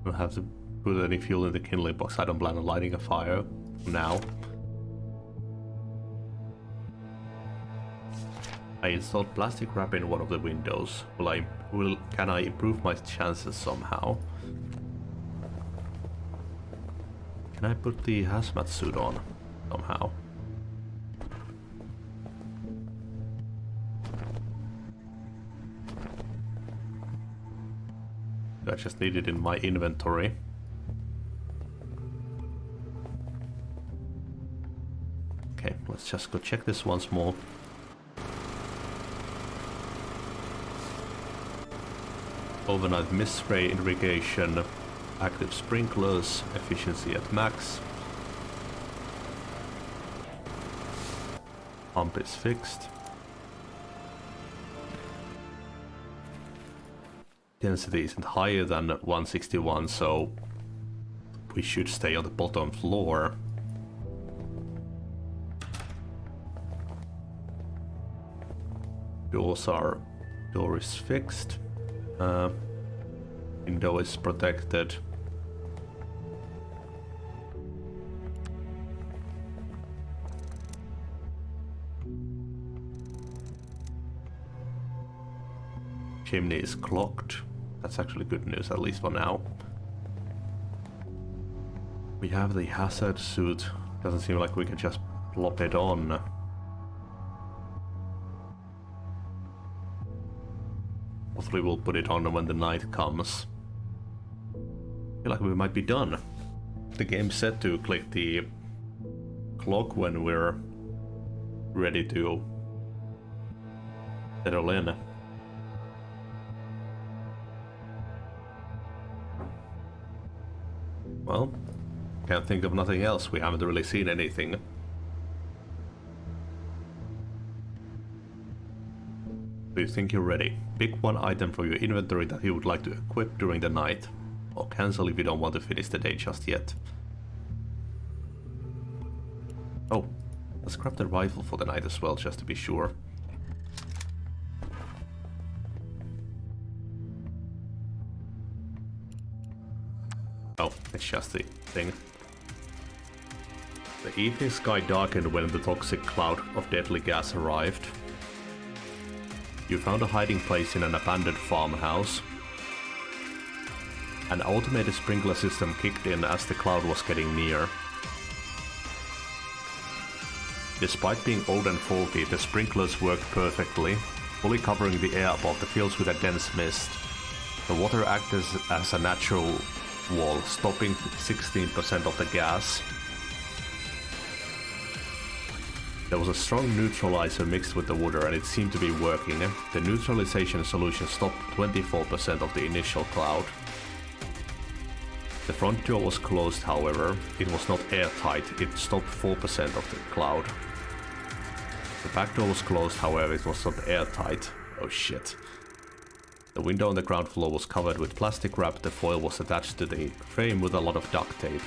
Don't have to put any fuel in the kindling box. I don't plan on lighting a fire now. I installed plastic wrap in one of the windows. Can I improve my chances somehow? Can I put the hazmat suit on somehow? I just need it in my inventory. Okay, let's just go check this once more. Overnight mist spray irrigation, active sprinklers, efficiency at max. Pump is fixed. Density isn't higher than 161, so we should stay on the bottom floor. Door is fixed. Window is protected. Chimney is clogged. That's actually good news, at least for now. We have the hazard suit. Doesn't seem like we can just plop it on. Hopefully we'll put it on when the night comes. I feel like we might be done. The game's set to click the clock when we're ready to settle in. Well, can't think of nothing else. We haven't really seen anything. Do you think you're ready? Pick one item from your inventory that you would like to equip during the night, or cancel if you don't want to finish the day just yet. Oh, let's grab the rifle for the night as well, just to be sure. Oh, it's just the thing. The evening sky darkened when the toxic cloud of deadly gas arrived. You found a hiding place in an abandoned farmhouse. An automated sprinkler system kicked in as the cloud was getting near. Despite being old and faulty, the sprinklers worked perfectly, fully covering the air above the fields with a dense mist. The water acted as a natural wall, stopping 16% of the gas. There was a strong neutralizer mixed with the water and it seemed to be working. The neutralization solution stopped 24% of the initial cloud. The front door was closed, however. It was not airtight, it stopped 4% of the cloud. The back door was closed, however, it was not airtight. Oh shit. The window on the ground floor was covered with plastic wrap. The foil was attached to the frame with a lot of duct tape.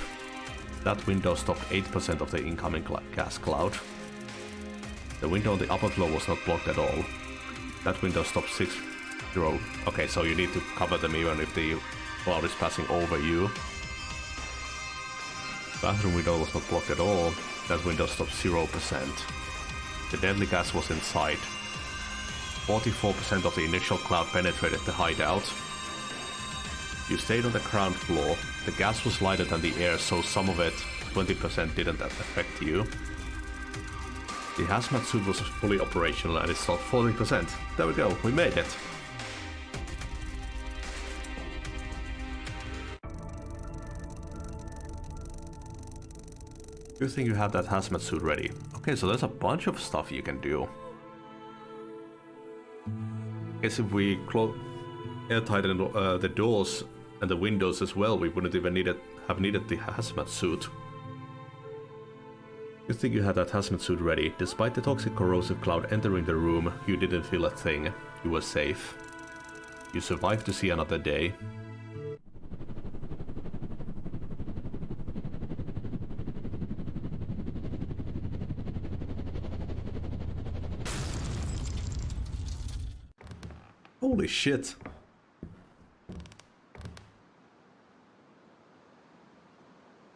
That window stopped 8% of the incoming gas cloud. The window on the upper floor was not blocked at all. That window stopped 6... Okay, so you need to cover them even if the cloud is passing over you. Bathroom window was not blocked at all. That window stopped 0%. The deadly gas was inside. 44% of the initial cloud penetrated the hideout. You stayed on the ground floor. The gas was lighter than the air, so some of it, 20%, didn't affect you. The hazmat suit was fully operational and it stopped 40%. There we go, we made it. Good thing you have that hazmat suit ready. Okay, so there's a bunch of stuff you can do. Guess if we air tighten the doors and the windows as well, we wouldn't even have needed the hazmat suit. Good thing you had that hazmat suit ready. Despite the toxic corrosive cloud entering the room, you didn't feel a thing. You were safe. You survived to see another day. Holy shit.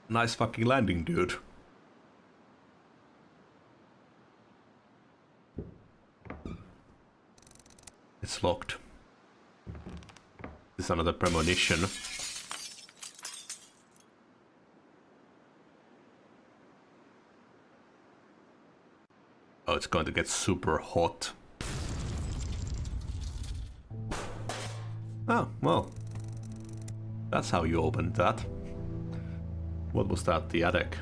Nice fucking landing, dude. It's locked. This is another premonition. Oh, it's going to get super hot. Oh, well. That's how you opened that. What was that? The attic?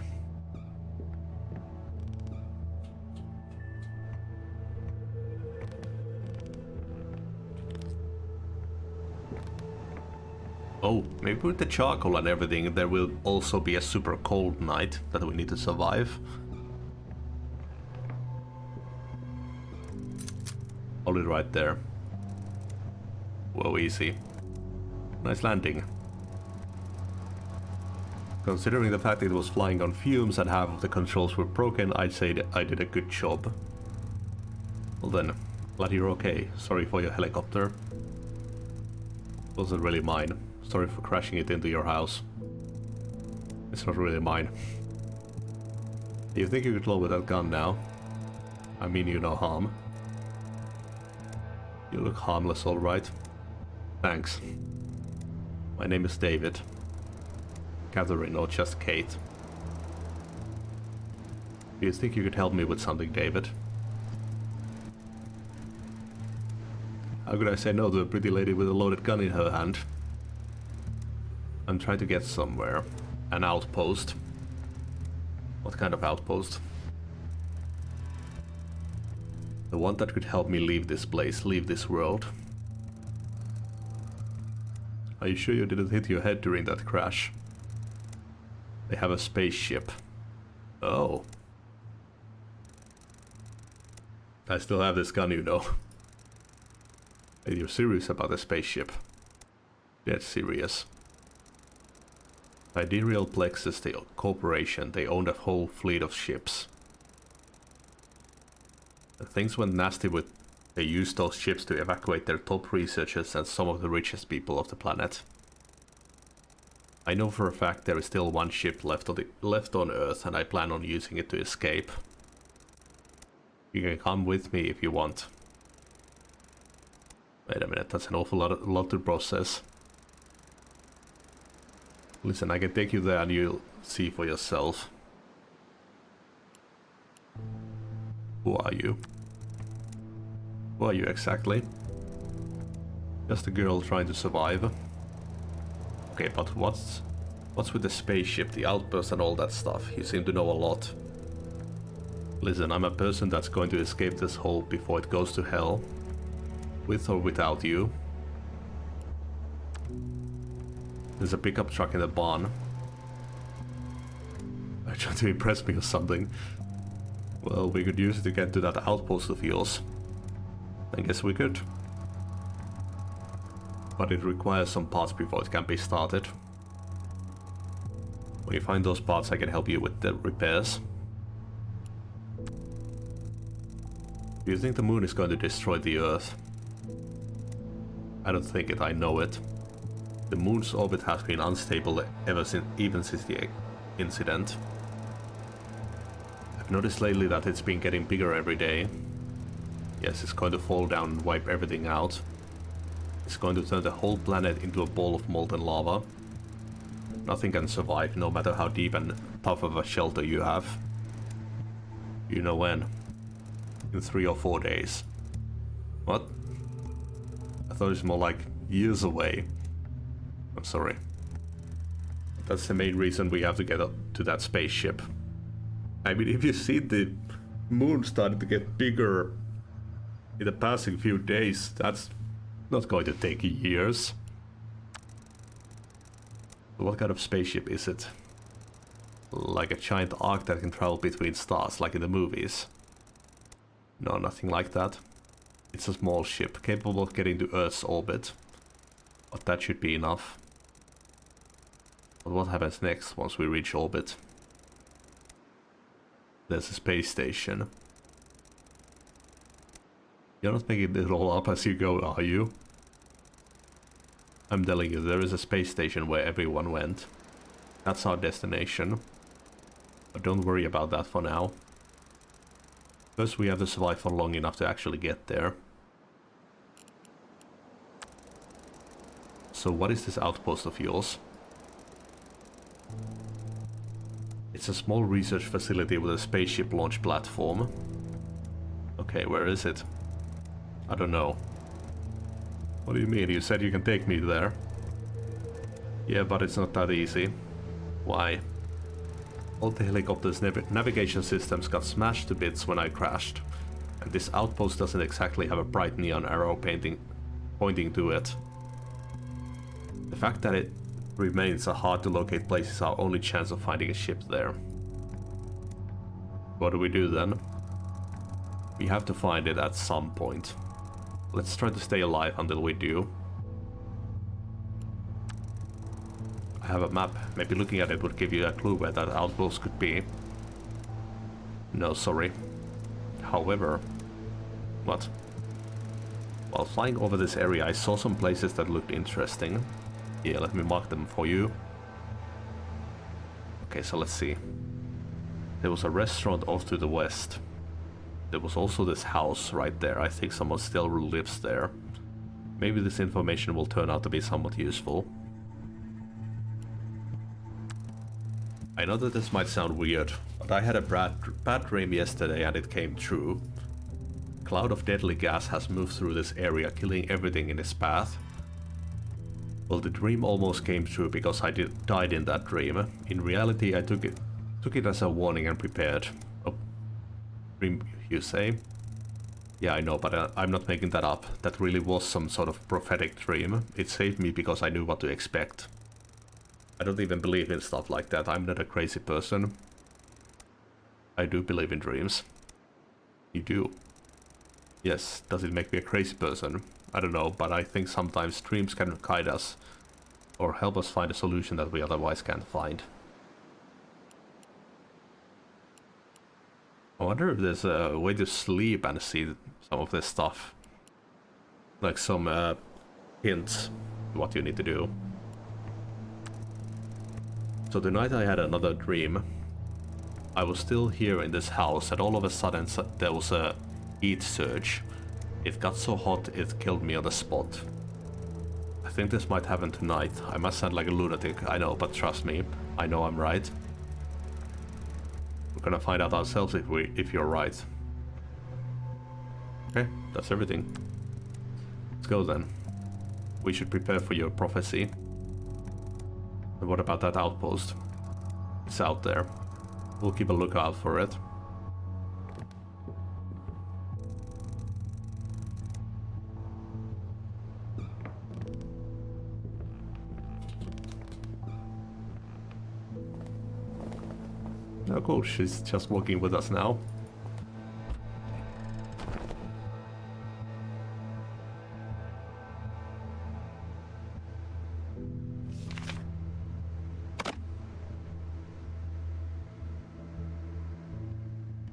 Oh, maybe with the charcoal and everything there will also be a super cold night that we need to survive. Hold it right there. Whoa, easy. Nice landing. Considering the fact it was flying on fumes and half of the controls were broken, I'd say that I did a good job. Well then, glad you're okay. Sorry for your helicopter. Wasn't really mine. Sorry for crashing it into your house. It's not really mine. Do you think you could load with that gun now? I mean you no harm. You look harmless, alright. Thanks. My name is David. Catherine, or just Kate. Do you think you could help me with something, David? How could I say no to a pretty lady with a loaded gun in her hand? I'm trying to get somewhere. An outpost. What kind of outpost? The one that could help me leave this place, leave this world. Are you sure you didn't hit your head during that crash? They have a spaceship. Oh. I still have this gun, you know. Hey, you're serious about the spaceship? Dead serious. Sidereal Plexus, the corporation, they owned a whole fleet of ships. And things went nasty with... They used those ships to evacuate their top researchers and some of the richest people of the planet. I know for a fact there is still one ship left on Earth, and I plan on using it to escape. You can come with me if you want. Wait a minute, that's an awful lot to process. Listen, I can take you there and you'll see for yourself. Who are you? Who are you exactly? Just a girl trying to survive. Okay, but what's with the spaceship, the outpost and all that stuff? You seem to know a lot. Listen, I'm a person that's going to escape this hole before it goes to hell. With or without you. There's a pickup truck in the barn. Are you trying to impress me or something? Well, we could use it to get to that outpost of yours. I guess we could. But it requires some parts before it can be started. When you find those parts, I can help you with the repairs. Do you think the moon is going to destroy the Earth? I don't think it, I know it. The moon's orbit has been unstable ever since, even since the incident. I've noticed lately that it's been getting bigger every day. Yes, it's going to fall down and wipe everything out. It's going to turn the whole planet into a ball of molten lava. Nothing can survive, no matter how deep and tough of a shelter you have. You know when? In 3 or 4 days. What? I thought it was more like years away. I'm sorry. That's the main reason we have to get up to that spaceship. I mean, if you see the moon starting to get bigger in the passing few days, that's not going to take years. What kind of spaceship is it? Like a giant arc that can travel between stars, like in the movies? No, nothing like that. It's a small ship, capable of getting to Earth's orbit. But that should be enough. But what happens next once we reach orbit? There's a space station. You're not making it all up as you go, are you? I'm telling you, there is a space station where everyone went. That's our destination. But don't worry about that for now. First we have to survive for long enough to actually get there. So what is this outpost of yours? It's a small research facility with a spaceship launch platform. Okay, where is it? I don't know. What do you mean? You said you can take me there. Yeah, but it's not that easy. Why? All the helicopter's navigation systems got smashed to bits when I crashed. And this outpost doesn't exactly have a bright neon arrow pointing to it. The fact that it remains a hard to locate place is our only chance of finding a ship there. What do we do then? We have to find it at some point. Let's try to stay alive until we do. I have a map. Maybe looking at it would give you a clue where that outpost could be. No, sorry. However... What? While flying over this area, I saw some places that looked interesting. Yeah, let me mark them for you. Okay, so let's see. There was a restaurant off to the west. There was also this house right there. I think someone still lives there. Maybe this information will turn out to be somewhat useful. I know that this might sound weird, but I had a bad dream yesterday and it came true. A cloud of deadly gas has moved through this area, killing everything in its path. Well, the dream almost came true because I died in that dream. In reality, I took it as a warning and prepared. Oh, dream, you say? Yeah, I know, but I'm not making that up. That really was some sort of prophetic dream. It saved me because I knew what to expect. I don't even believe in stuff like that. I'm not a crazy person. I do believe in dreams. You do? Yes. Does it make me a crazy person? I don't know, but I think sometimes dreams can guide us or help us find a solution that we otherwise can't find. I wonder if there's a way to sleep and see some of this stuff. Like some hints what you need to do. So tonight I had another dream. I was still here in this house and all of a sudden there was a heat surge. It got so hot it killed me on the spot. I think this might happen tonight. I must sound like a lunatic, I know, but trust me, I know I'm right. We're gonna find out ourselves if you're right. Okay, that's everything. Let's go then. We should prepare for your prophecy. And what about that outpost? It's out there. We'll keep a lookout for it. Oh cool, she's just walking with us now.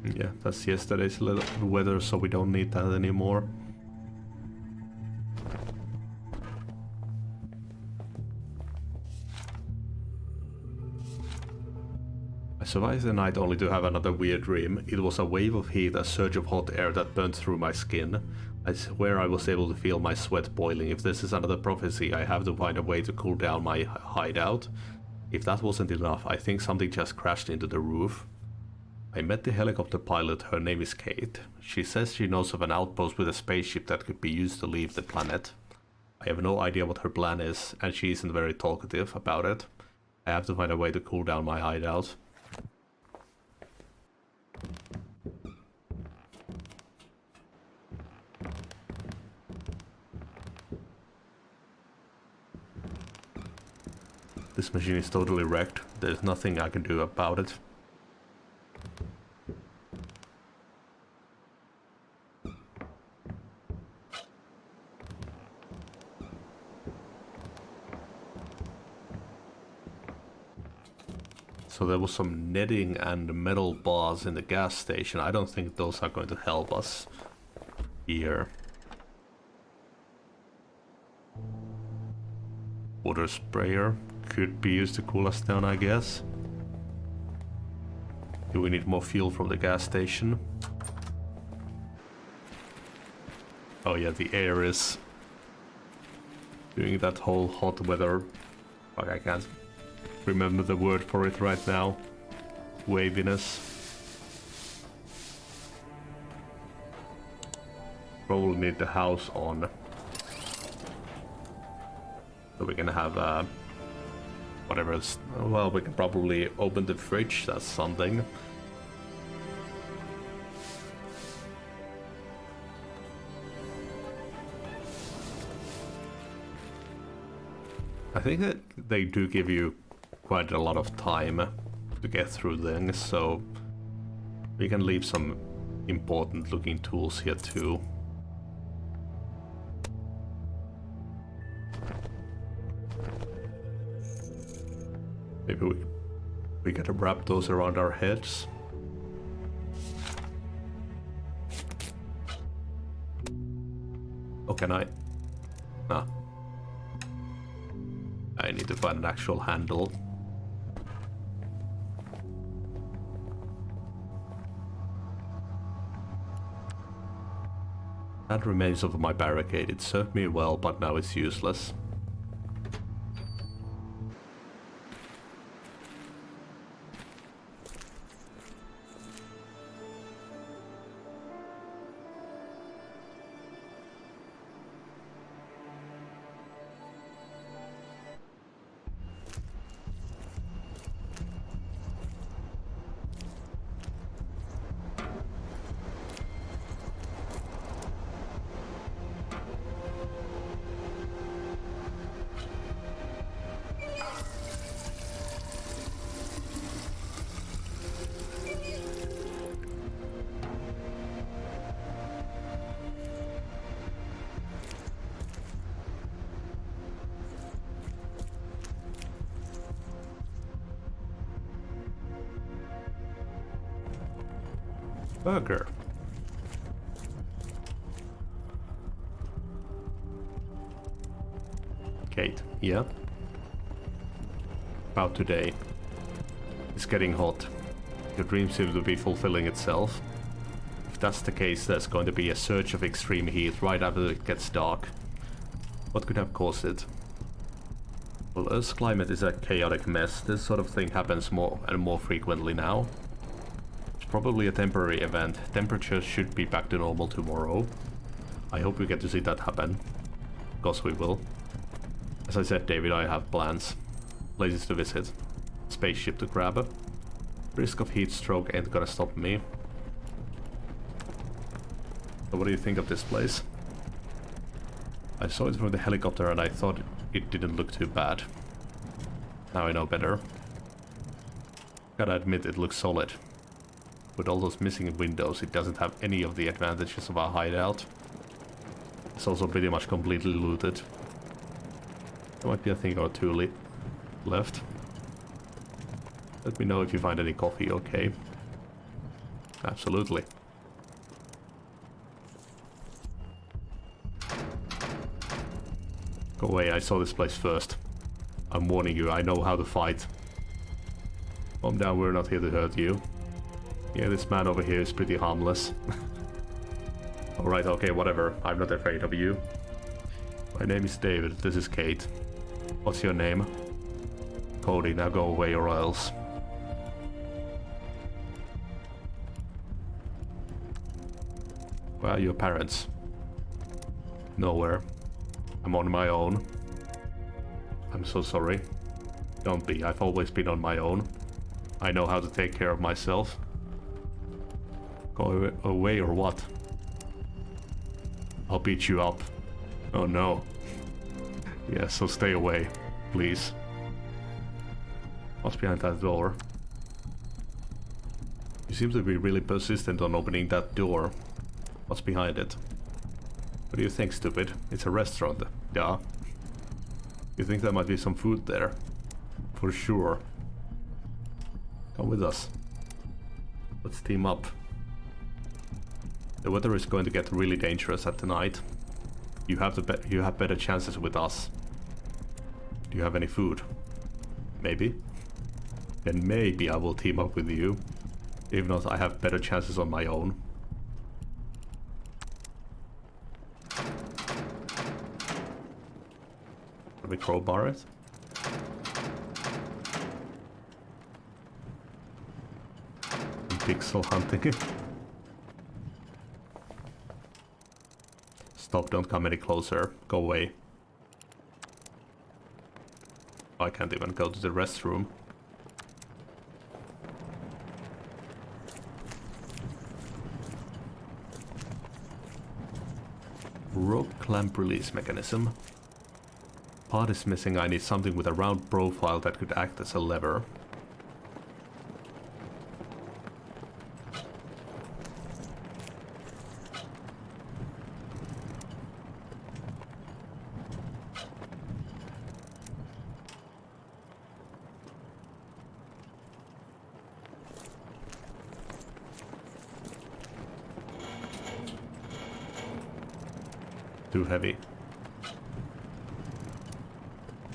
Yeah, that's yesterday's weather, so we don't need that anymore. I survived the night only to have another weird dream. It was a wave of heat, a surge of hot air that burned through my skin. I swear I was able to feel my sweat boiling. If this is another prophecy, I have to find a way to cool down my hideout. If that wasn't enough, I think something just crashed into the roof. I met the helicopter pilot, her name is Kate. She says she knows of an outpost with a spaceship that could be used to leave the planet. I have no idea what her plan is, and she isn't very talkative about it. I have to find a way to cool down my hideout. This machine is totally wrecked. There's nothing I can do about it. So there was some netting and metal bars in the gas station. I don't think those are going to help us here. Water sprayer. could be used to cool us down, I guess. Do we need more fuel from the gas station? Oh yeah, the air is doing that whole hot weather. Fuck, I can't remember the word for it right now. Waviness. Probably need the house on. So we can have whatever is, well, we can probably open the fridge, that's something. I think that they do give you quite a lot of time to get through things, so we can leave some important looking tools here too. Maybe we gotta wrap those around our heads. Oh, can I? Nah. I need to find an actual handle. That remains of my barricade. It served me well, but now it's useless. Burger. Kate, yeah? About today. It's getting hot. Your dream seems to be fulfilling itself. If that's the case, there's going to be a surge of extreme heat right after it gets dark. What could have caused it? Well, Earth's climate is a chaotic mess. This sort of thing happens more and more frequently now. Probably a temporary event. Temperatures should be back to normal tomorrow. I hope we get to see that happen. Because we will. As I said, David, I have plans. Places to visit. Spaceship to grab. Risk of heat stroke ain't gonna stop me. So what do you think of this place? I saw it from the helicopter and I thought it didn't look too bad. Now I know better. Gotta admit, it looks solid. With all those missing windows, it doesn't have any of the advantages of our hideout. It's also pretty much completely looted. There might be a thing or two left. Let me know if you find any coffee, okay? Absolutely. Go away, I saw this place first. I'm warning you, I know how to fight. Calm down, we're not here to hurt you. Yeah, this man over here is pretty harmless. Alright, okay, whatever. I'm not afraid of you. My name is David, this is Kate. What's your name? Cody, now go away or else. Where are your parents? Nowhere. I'm on my own. I'm so sorry. Don't be, I've always been on my own. I know how to take care of myself. Go away or what? I'll beat you up. Oh no. Yeah, so stay away, please. What's behind that door? You seem to be really persistent on opening that door. What's behind it? What do you think, stupid? It's a restaurant. Yeah. You think there might be some food there? For sure. Come with us. Let's team up. The weather is going to get really dangerous at the night. You have better chances with us. Do you have any food? Maybe. Then maybe I will team up with you. If not, I have better chances on my own. Can we crowbar it? Pixel hunting. Stop, don't come any closer. Go away. I can't even go to the restroom. Rope clamp release mechanism. Part is missing. I need something with a round profile that could act as a lever. Too heavy.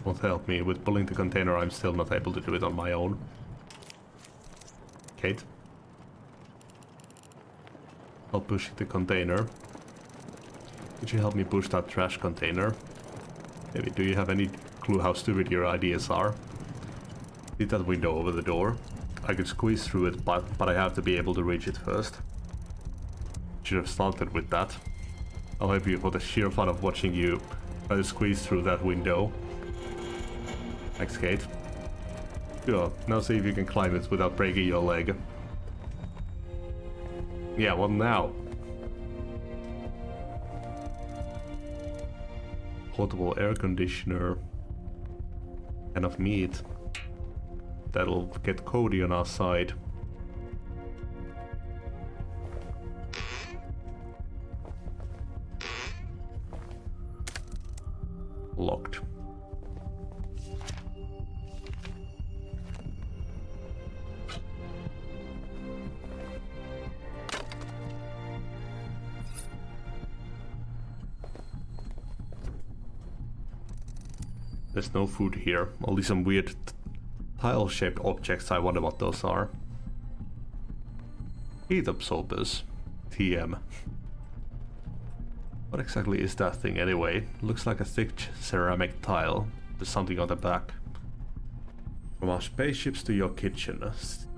Won't help me. With pulling the container, I'm still not able to do it on my own. Kate? I'll push the container. Could you help me push that trash container? Maybe. Do you have any clue how stupid your ideas are? See that window over the door? I could squeeze through it, but I have to be able to reach it first. Should have started with that. I'll help you for the sheer fun of watching you try to squeeze through that window. Thanks, Kate. Sure, now see if you can climb it without breaking your leg. Yeah, what now? Portable air conditioner. Can of meat. That'll get Cody on our side. Locked. There's no food here, only some weird tile-shaped objects. I wonder what those are. Heat absorbers. TM. What exactly is that thing anyway? Looks like a thick ceramic tile. There's something on the back. From our spaceships to your kitchen.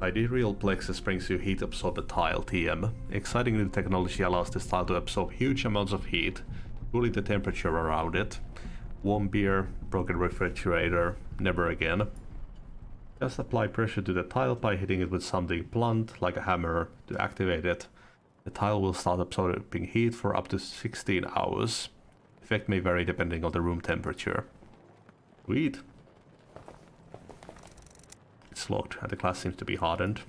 Sidereal plexus brings you heat absorber tile, TM. Exciting new technology allows this tile to absorb huge amounts of heat, cooling the temperature around it. Warm beer, broken refrigerator, never again. Just apply pressure to the tile by hitting it with something blunt, like a hammer, to activate it. The tile will start absorbing heat for up to 16 hours. Effect may vary depending on the room temperature. Sweet. It's locked and the glass seems to be hardened.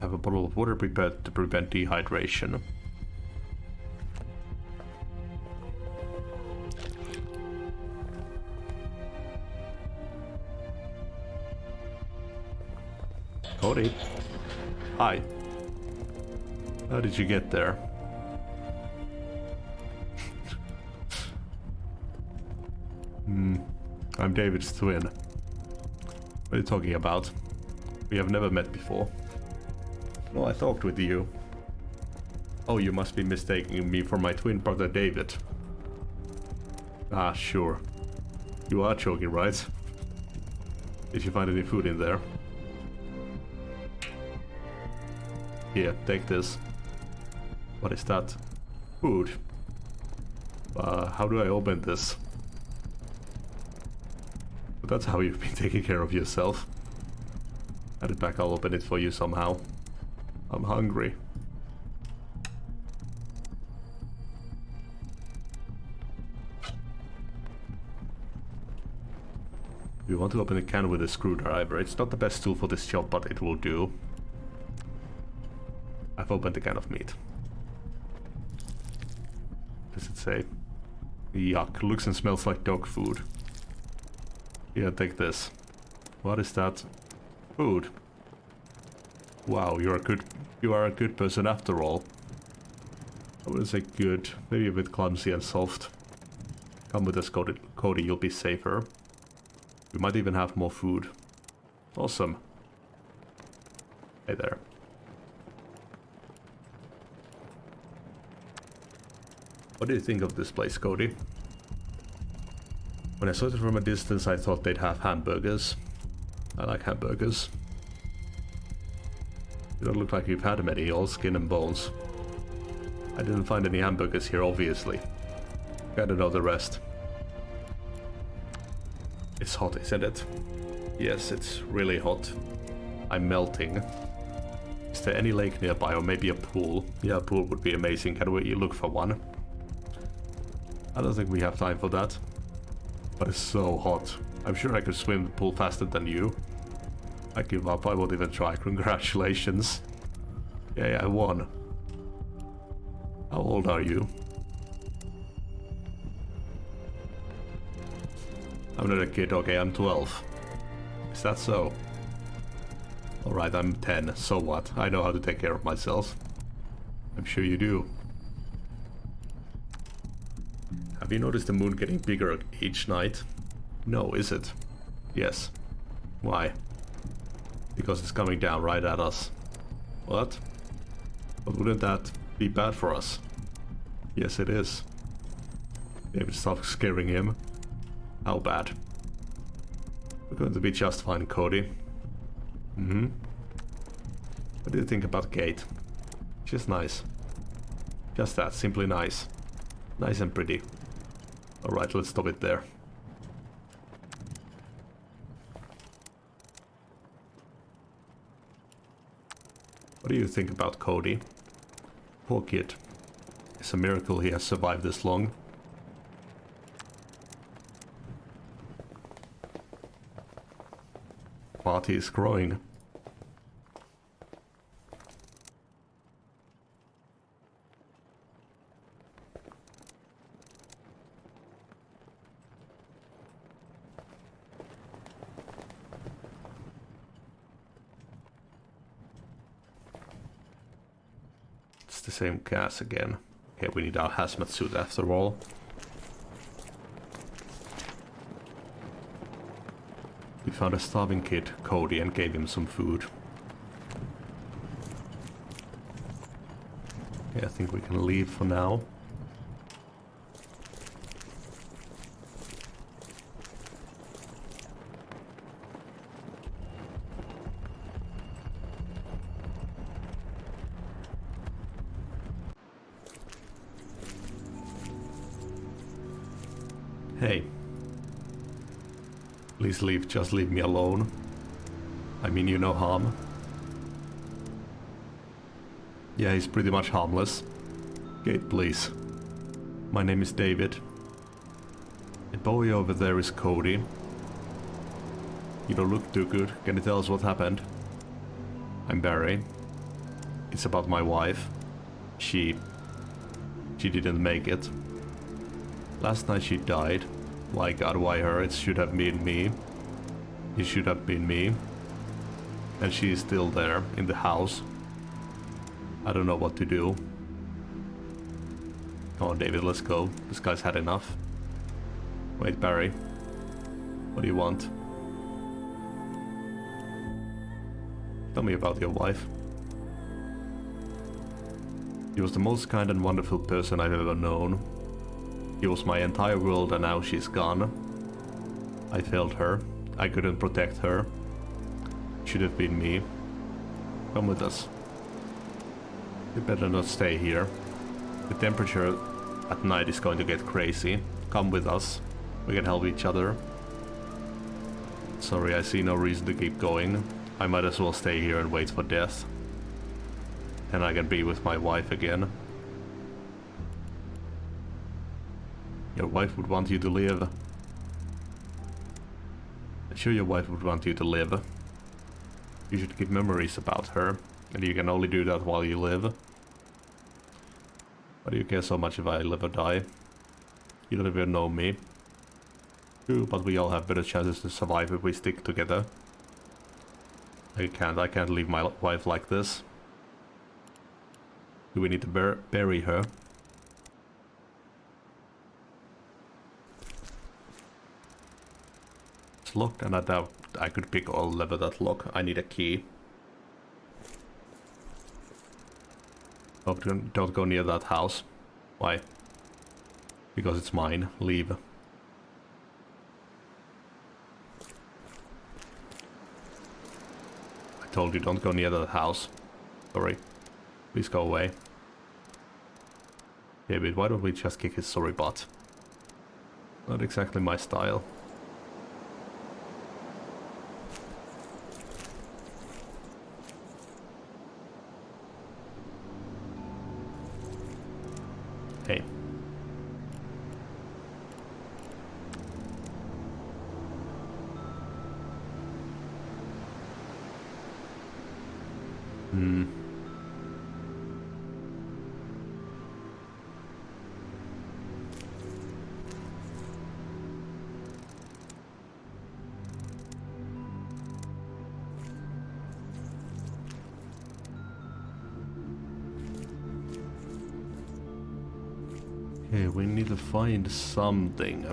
Have a bottle of water prepared to prevent dehydration. Cody. Hi. How did you get there? I'm David's twin. What are you talking about? We have never met before. No, I talked with you. Oh, you must be mistaking me for my twin brother David. Ah, sure. You are joking, right? Did you find any food in there? Here, take this. What is that? Food. How do I open this? But that's how you've been taking care of yourself. Add it back, I'll open it for you somehow. I'm hungry. You want to open a can with a screwdriver. It's not the best tool for this job, but it will do. I've opened a can of meat. What does it say? Yuck, looks and smells like dog food. Here, take this. What is that? Food. Wow, you are a good person after all. I wouldn't say good, maybe a bit clumsy and soft. Come with us, Cody, you'll be safer. We might even have more food. Awesome. Hey there. What do you think of this place, Cody? When I saw it from a distance, I thought they'd have hamburgers. I like hamburgers. You don't look like you've had many, all skin and bones. I didn't find any hamburgers here, obviously. Gotta know the rest. It's hot, isn't it? Yes, it's really hot. I'm melting. Is there any lake nearby, or maybe a pool? Yeah, a pool would be amazing. Can we look for one? I don't think we have time for that. But it's so hot. I'm sure I could swim the pool faster than you. I give up, I won't even try. Congratulations. Yeah, I won. How old are you? I'm not a kid, okay, I'm 12. Is that so? Alright, I'm 10, so what? I know how to take care of myself. I'm sure you do. Have you noticed the moon getting bigger each night? No, is it? Yes. Why? Because it's coming down right at us. What? But wouldn't that be bad for us? Yes, it is. Maybe stop scaring him. How bad? We're going to be just fine, Cody. Mm-hmm. What do you think about Kate? She's nice. Just that, simply nice. Nice and pretty. Alright, let's stop it there. What do you think about Cody? Poor kid. It's a miracle he has survived this long. Party is growing. It's the same gas again. Okay, we need our hazmat suit after all. We found a starving kid, Cody, and gave him some food. Okay, I think we can leave for now. Hey. Please leave, just leave me alone. I mean you no harm. Yeah, he's pretty much harmless. Kate, please. My name is David. The boy over there is Cody. You don't look too good. Can you tell us what happened? I'm Barry. It's about my wife. She didn't make it. Last night she died. My God, why her? It should have been me. It should have been me. And she is still there, in the house. I don't know what to do. Come on, David, let's go. This guy's had enough. Wait, Barry. What do you want? Tell me about your wife. She was the most kind and wonderful person I've ever known. She was my entire world and now she's gone. I failed her. I couldn't protect her. Should have been me. Come with us. You better not stay here. The temperature at night is going to get crazy. Come with us. We can help each other. Sorry, I see no reason to keep going. I might as well stay here and wait for death. Then I can be with my wife again. Your wife would want you to live. I'm sure your wife would want you to live. You should keep memories about her, and you can only do that while you live. Why do you care so much if I live or die? You don't even know me. True, but we all have better chances to survive if we stick together. I can't leave my wife like this. Do we need to bury her? It's locked, and I doubt I could pick or lever that lock. I need a key. Oh, don't go near that house. Why? Because it's mine. Leave. I told you, don't go near that house. Sorry. Please go away. David, why don't we just kick his sorry butt? Not exactly my style. Hey. Okay, we need to find something.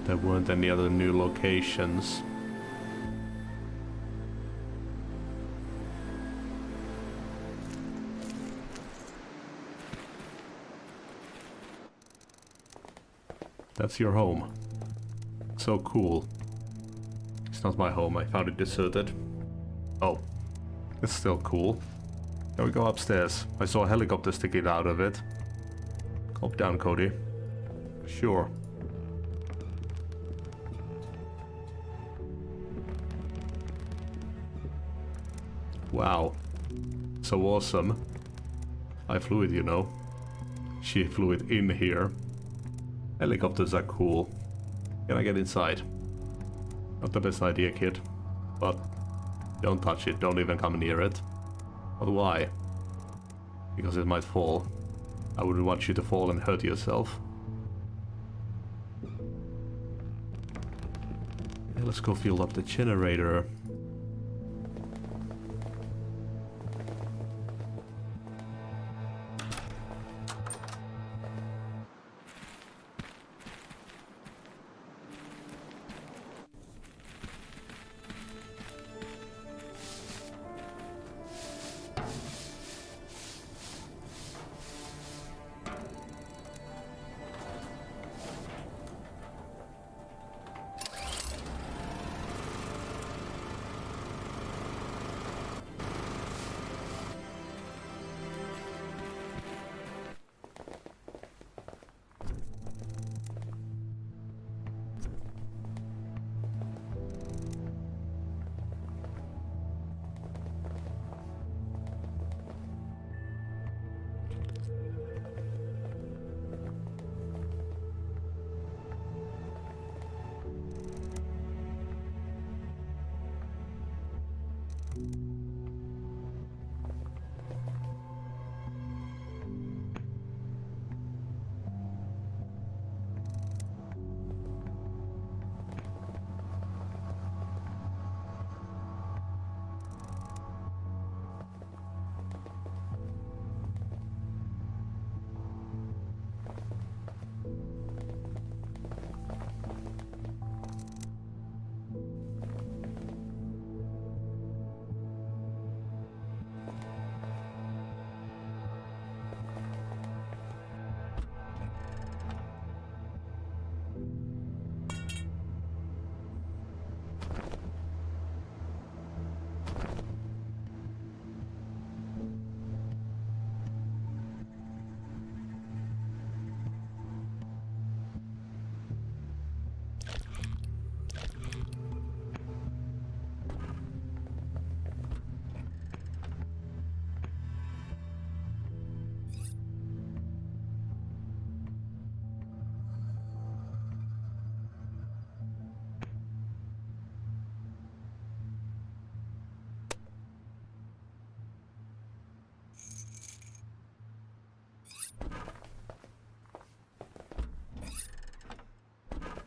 There weren't any other new locations. That's your home. So cool. It's not my home, I found it deserted. Oh, it's still cool. Can we go upstairs? I saw a helicopter sticking out of it. Calm down, Cody. Sure. Wow. So awesome. I flew it, you know. She flew it in here. Helicopters are cool. Can I get inside? Not the best idea, kid. But don't touch it, don't even come near it. But why? Because it might fall. I wouldn't want you to fall and hurt yourself. Okay, let's go fuel up the generator.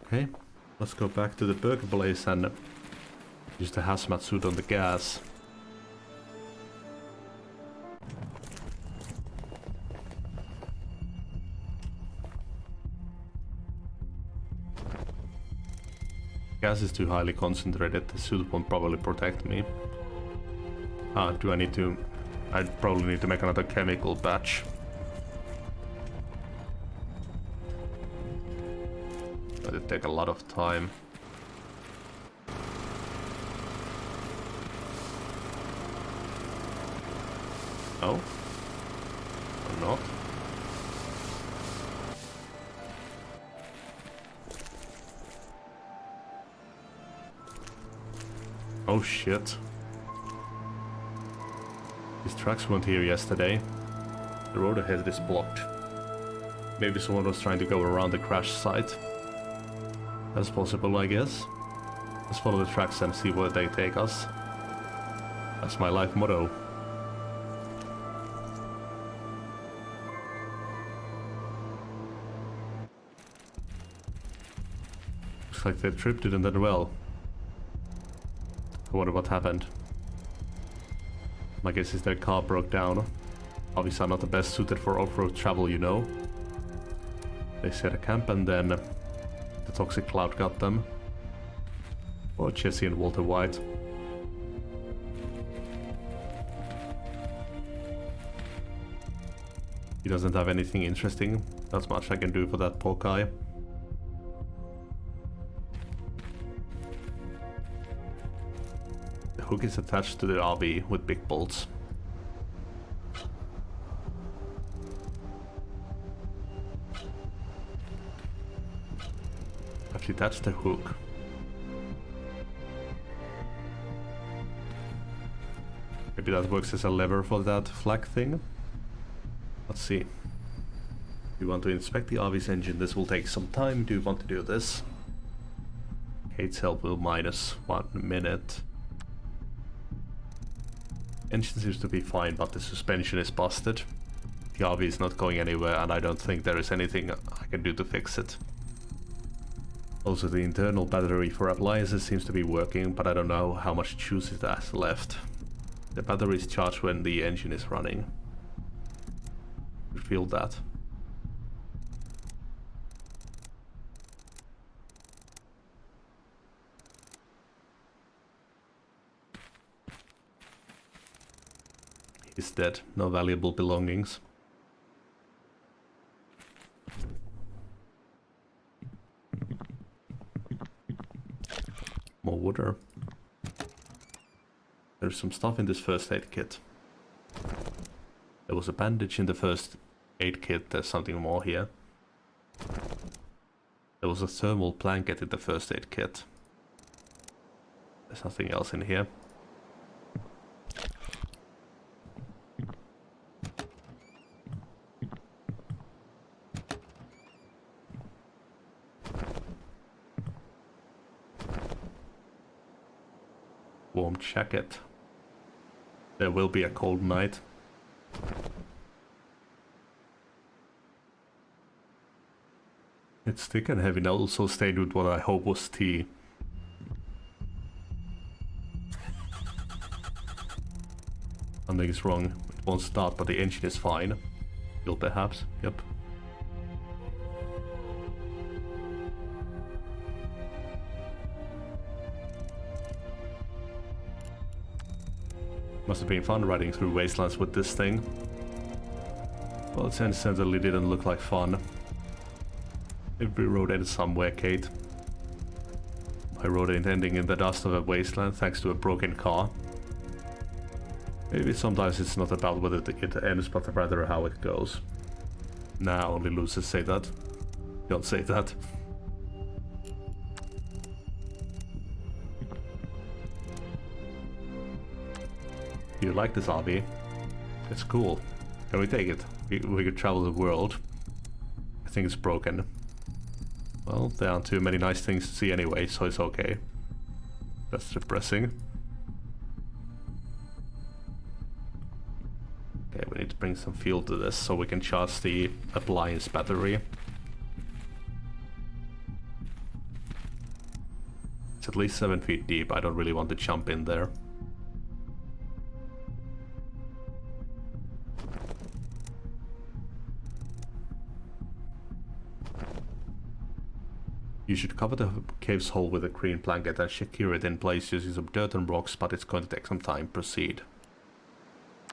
Okay, let's go back to the burger place and use the hazmat suit on the gas. Gas is too highly concentrated, the suit won't probably protect me. Do I need to... I probably need to make another chemical batch. It'll take a lot of time. No? Or not? Oh shit. These trucks weren't here yesterday. The road ahead is blocked. Maybe someone was trying to go around the crash site. That's possible, I guess. Let's follow the tracks and see where they take us. That's my life motto. Looks like the trip didn't end well. I wonder what happened. My guess is their car broke down. Obviously I'm not the best suited for off-road travel, you know. They set a camp and then the toxic cloud got them. Or Jesse and Walter White. He doesn't have anything interesting. Not much I can do for that poor guy. The hook is attached to the RV with big bolts. I've detached the hook. Maybe that works as a lever for that flag thing. Let's see. You want to inspect the RV's engine, this will take some time. Do you want to do this? Kate's help will -1 minute. Engine seems to be fine, but the suspension is busted. The RV is not going anywhere and I don't think there is anything I can do to fix it. Also, the internal battery for appliances seems to be working, but I don't know how much juice it has left. The battery is charged when the engine is running. You feel that? He's dead, no valuable belongings. More water. There's some stuff in this first aid kit. There was a bandage in the first aid kit, there's something more here. There was a thermal blanket in the first aid kit. There's nothing else in here. Warm jacket. There will be a cold night. It's thick and heavy, now also stained with what I hope was tea. Something is wrong. It won't start, but the engine is fine. Fuel perhaps? Yep. Must have been fun riding through wastelands with this thing. Well, it certainly didn't look like fun. Every road ends somewhere, Kate. My road ain't ending in the dust of a wasteland thanks to a broken car. Maybe sometimes it's not about whether it ends, but rather how it goes. Nah, only losers say that. Don't say that. You like this RV? It's cool. Can we take it? We could travel the world. I think it's broken. Well, there aren't too many nice things to see anyway, so it's okay. That's depressing. Okay, we need to bring some fuel to this so we can charge the appliance battery. at least 7 feet deep. I don't really want to jump in there. You should cover the cave's hole with a green blanket and secure it in place using some dirt and rocks, but it's going to take some time. Proceed.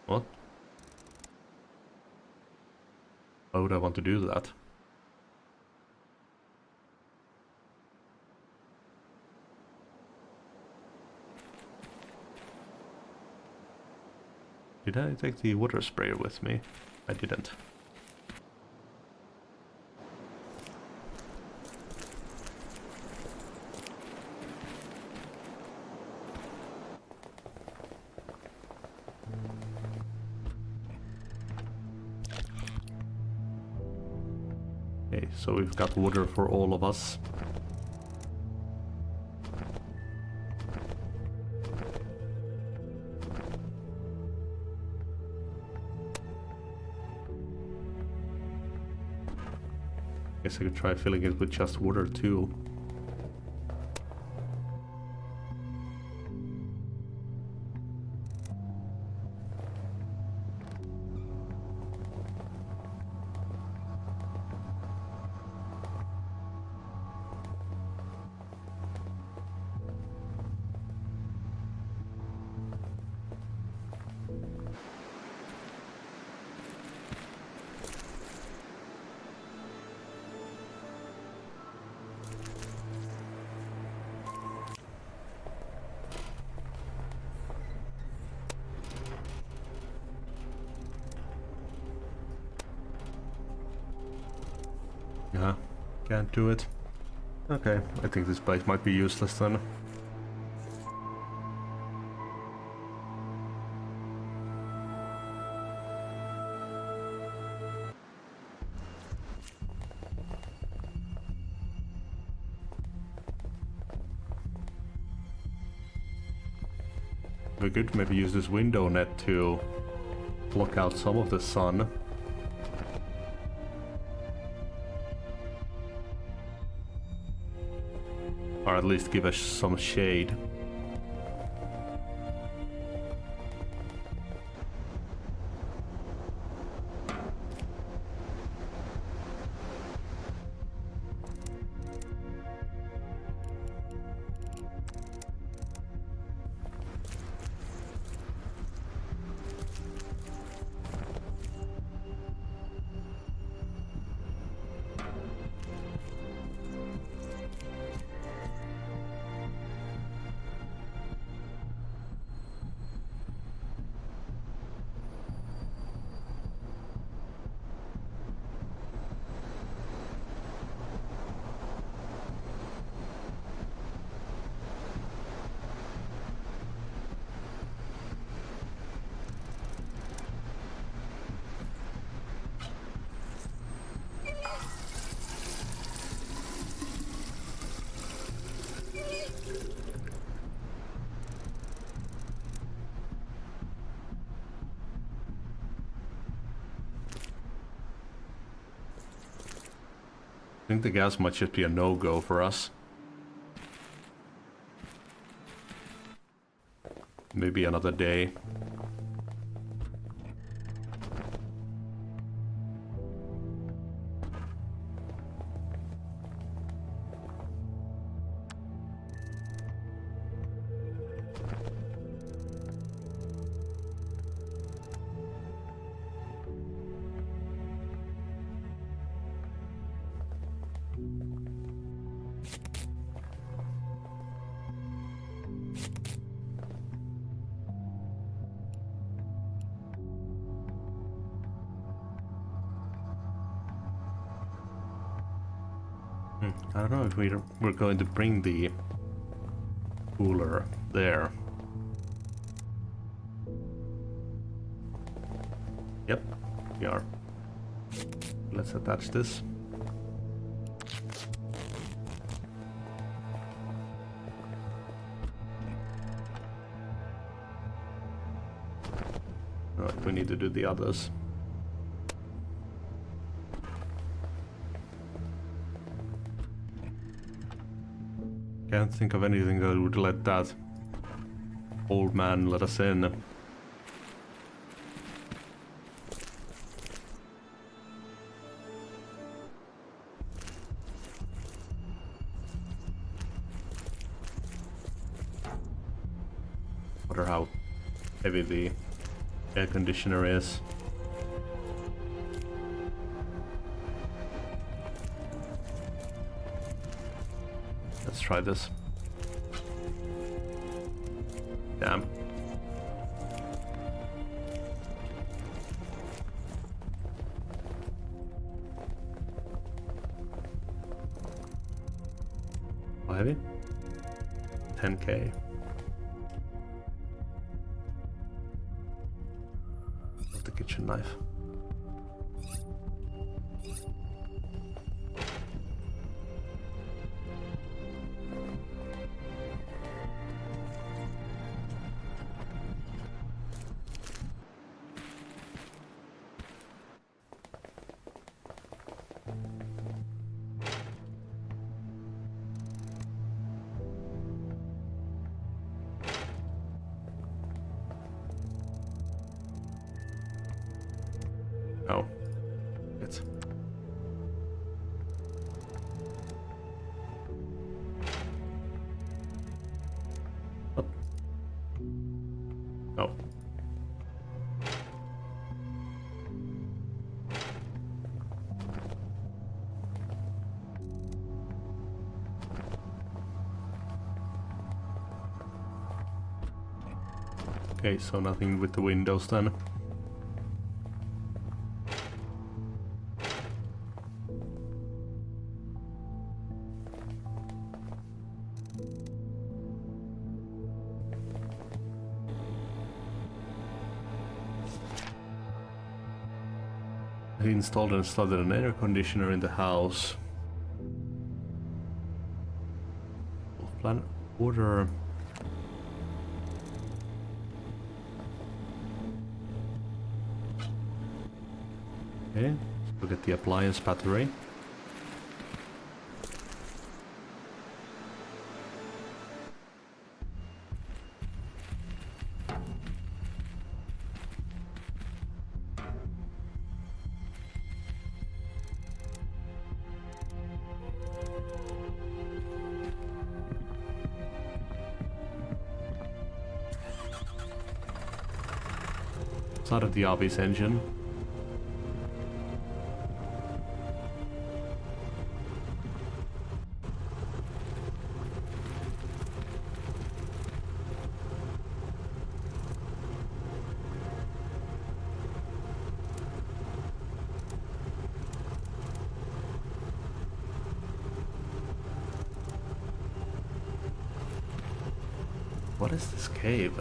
What? Why would I want to do that? Did I take the water sprayer with me? I didn't. Okay, so we've got water for all of us. Guess I could try filling it with just water too. Yeah, can't do it. Okay, I think this bait might be useless then. We could maybe use this window net to block out some of the sun. Or at least give us some shade. I think the gas might just be a no-go for us. Maybe another day. I don't know if we're going to bring the cooler there. Yep, we are. Let's attach this. Alright, we need to do the others. Can't think of anything that would let that old man let us in. Wonder how heavy the air conditioner is. Let's try this. Damn. How heavy? 10K. The kitchen knife. Oh. It's... What? Oh. Okay, so nothing with the windows then. He installed and started an air conditioner in the house. Plan order. Okay, let's look at the appliance battery. Started the obvious engine. What is this cave?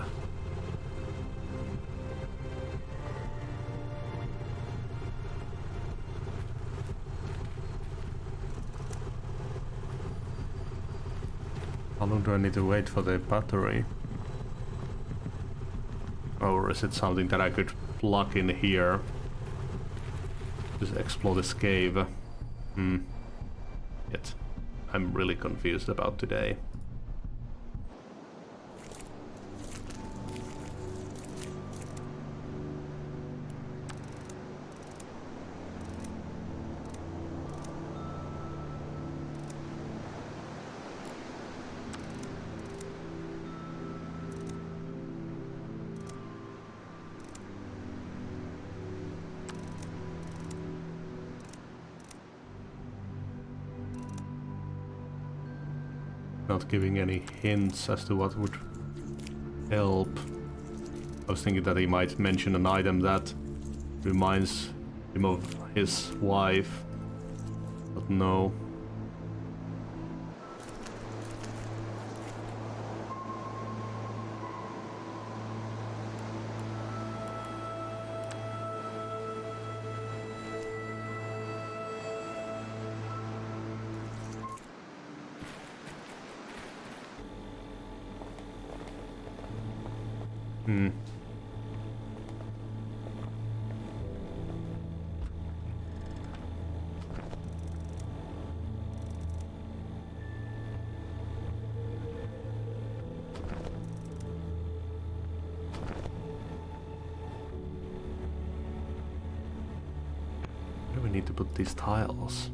How long do I need to wait for the battery? Or is it something that I could plug in here? Just explore this cave. Yet. I'm really confused about today. Not giving any hints as to what would help. I was thinking that he might mention an item that reminds him of his wife, but no. we need to put these tiles?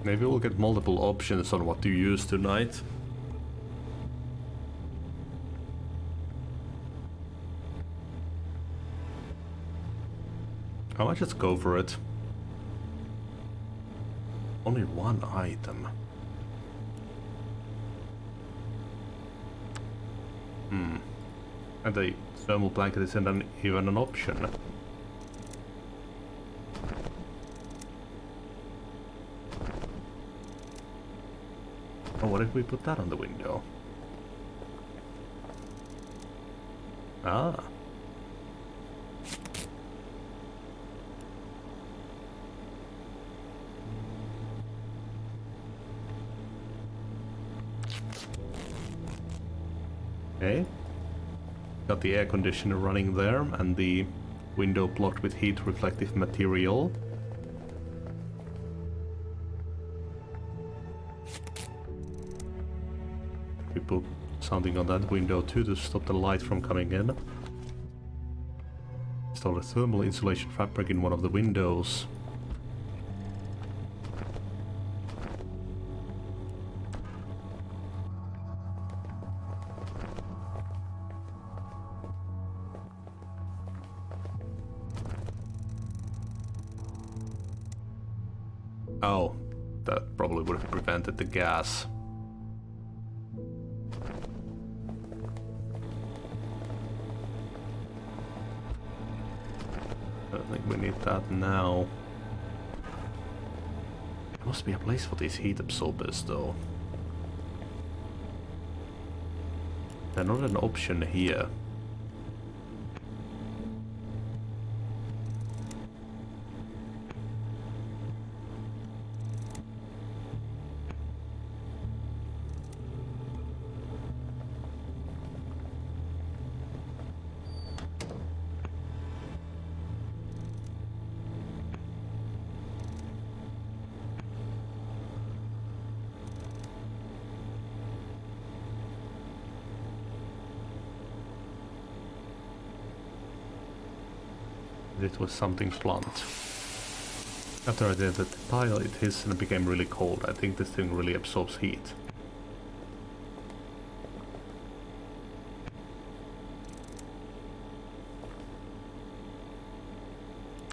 Maybe we'll get multiple options on what to use tonight. I might just go for it. Only one item. And the thermal blanket isn't even an option. Oh, what if we put that on the window? Ah. Okay. Got the air conditioner running there and the window blocked with heat reflective material. We put something on that window too to stop the light from coming in. Install a thermal insulation fabric in one of the windows. Oh, that probably would have prevented the gas. I don't think we need that now. There must be a place for these heat absorbers though. They're not an option here. It was something blunt. After I did the tile, it hissed and it became really cold. I think this thing really absorbs heat.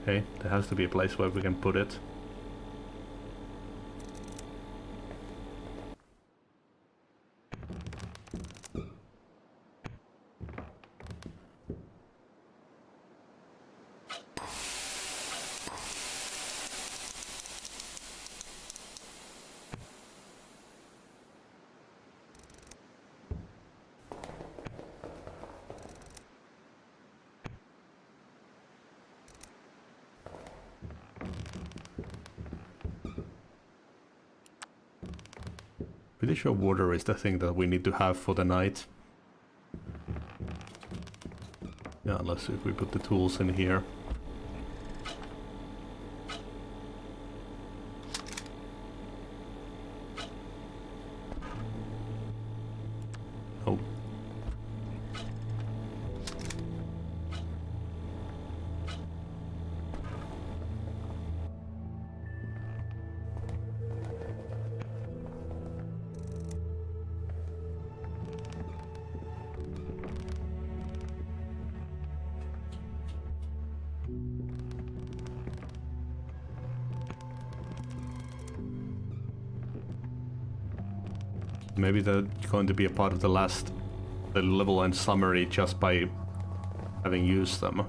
Okay, there has to be a place where we can put it. Pretty sure water is the thing that we need to have for the night. Yeah, unless if we put the tools in here. Oh. Maybe they're going to be a part of the last the level and summary just by having used them.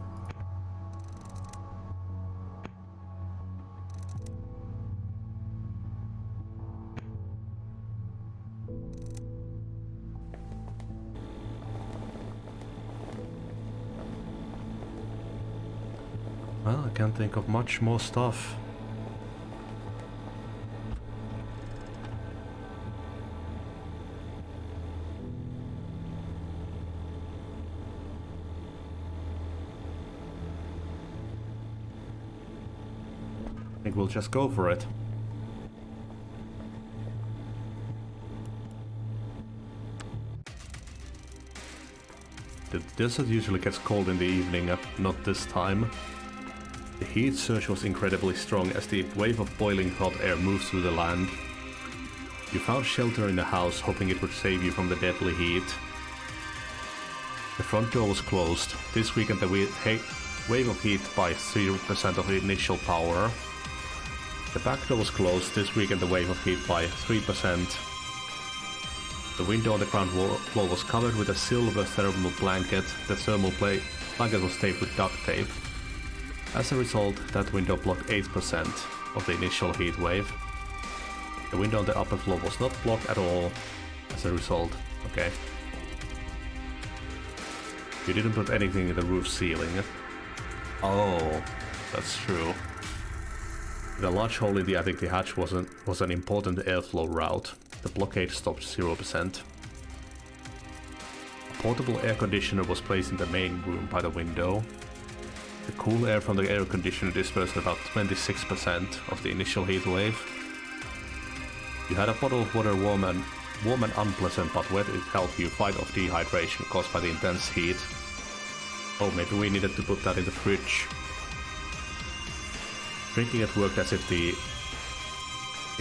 Well, I can't think of much more stuff. I think we'll just go for it. The desert usually gets cold in the evening, not this time. The heat surge was incredibly strong as the wave of boiling hot air moved through the land. You found shelter in the house, hoping it would save you from the deadly heat. The front door was closed. This weakened the wave of heat by 0% of the initial power. The back door was closed. This weakened the wave of heat by 3%. The window on the ground floor was covered with a silver thermal blanket. The thermal blanket was taped with duct tape. As a result, that window blocked 8% of the initial heat wave. The window on the upper floor was not blocked at all as a result. Okay. You didn't put anything in the roof ceiling. Oh, that's true. With a large hole in the attic, the hatch was an important airflow route. The blockade stopped 0%. A portable air conditioner was placed in the main room by the window. The cool air from the air conditioner dispersed about 26% of the initial heat wave. You had a bottle of water warm and unpleasant but wet. It helped you fight off dehydration caused by the intense heat. Oh, maybe we needed to put that in the fridge. Drinking it worked as if the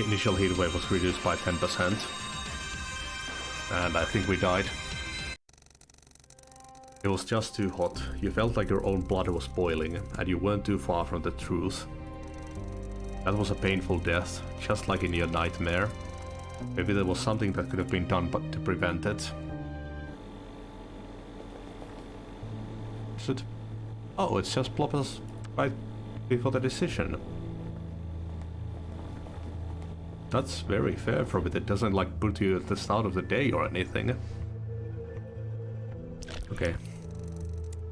initial heat wave was reduced by 10%. And I think we died. It was just too hot. You felt like your own blood was boiling, and you weren't too far from the truth. That was a painful death, just like in your nightmare. Maybe there was something that could have been done to prevent it. Is it? Oh, it's just plop us right before the decision. That's very fair from it. It doesn't like put you at the start of the day or anything. Okay.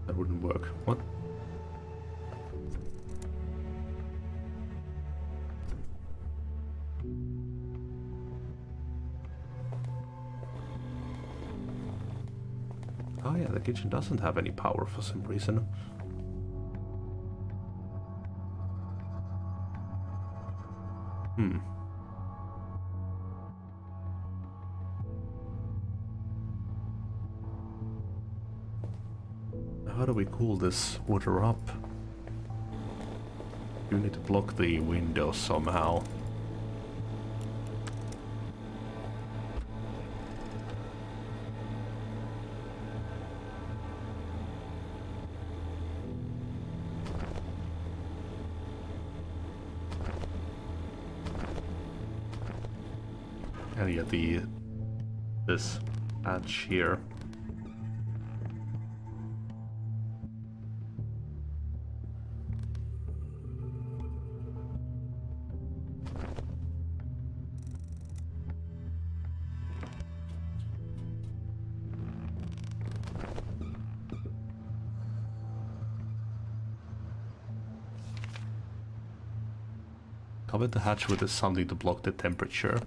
That wouldn't work. What? Oh yeah, the kitchen doesn't have any power for some reason. How do we cool this water up? You need to block the window somehow. And yeah, this hatch here. Cover the hatch with something to block the temperature.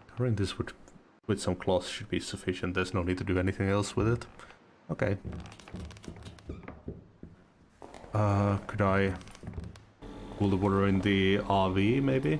Covering this with some cloth should be sufficient. There's no need to do anything else with it. Okay. Could I cool the water in the RV maybe?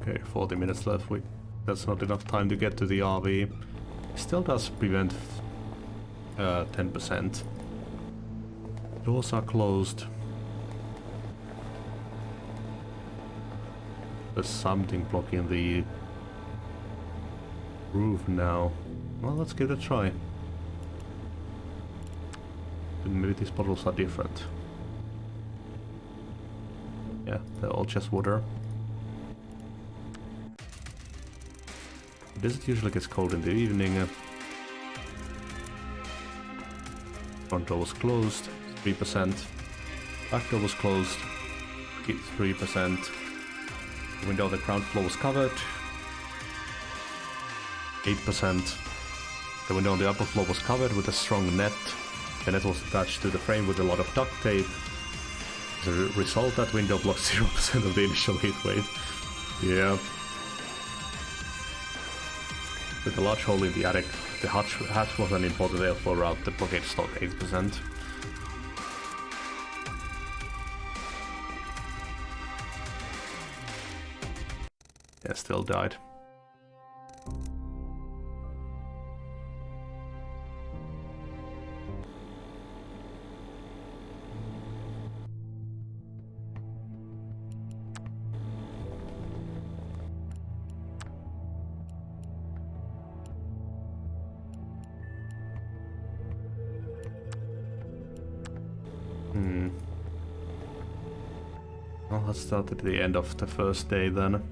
Okay, 40 minutes left. That's not enough time to get to the RV. Still does prevent 10%. Doors are closed. There's something blocking the roof now. Well, let's give it a try. Maybe these bottles are different. Yeah, they're all just water. This usually gets cold in the evening. Front door was closed, 3%. Back door was closed, 3%. The window on the ground floor was covered, 8%. The window on the upper floor was covered with a strong net. The net was attached to the frame with a lot of duct tape. As a result, that window blocked 0% of the initial heat wave. Yeah. With a large hole in the attic, the hatch was an important airflow route. The blockade stopped 8%. Yeah, still died. Well, let's start at the end of the first day then.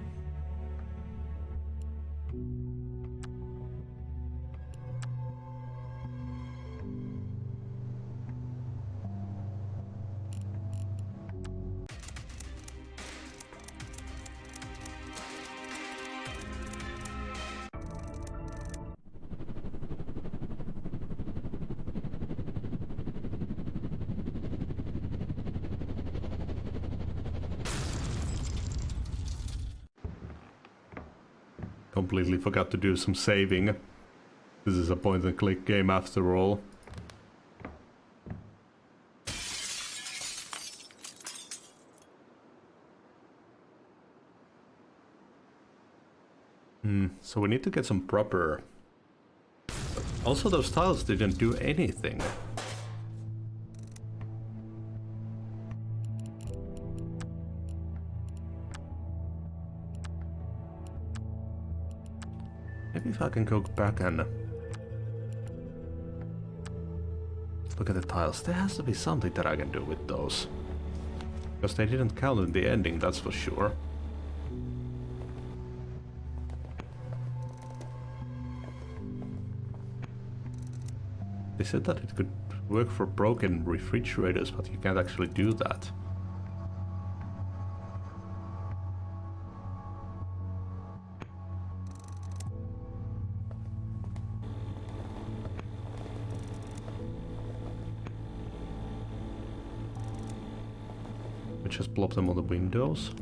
Completely forgot to do some saving. This is a point and click game after all. So we need to get some proper... Also, those tiles didn't do anything. Maybe if I can go back and look at the tiles, there has to be something that I can do with those. Because they didn't count in the ending, that's for sure. They said that it could work for broken refrigerators, but you can't actually do that. Just plop them on the windows.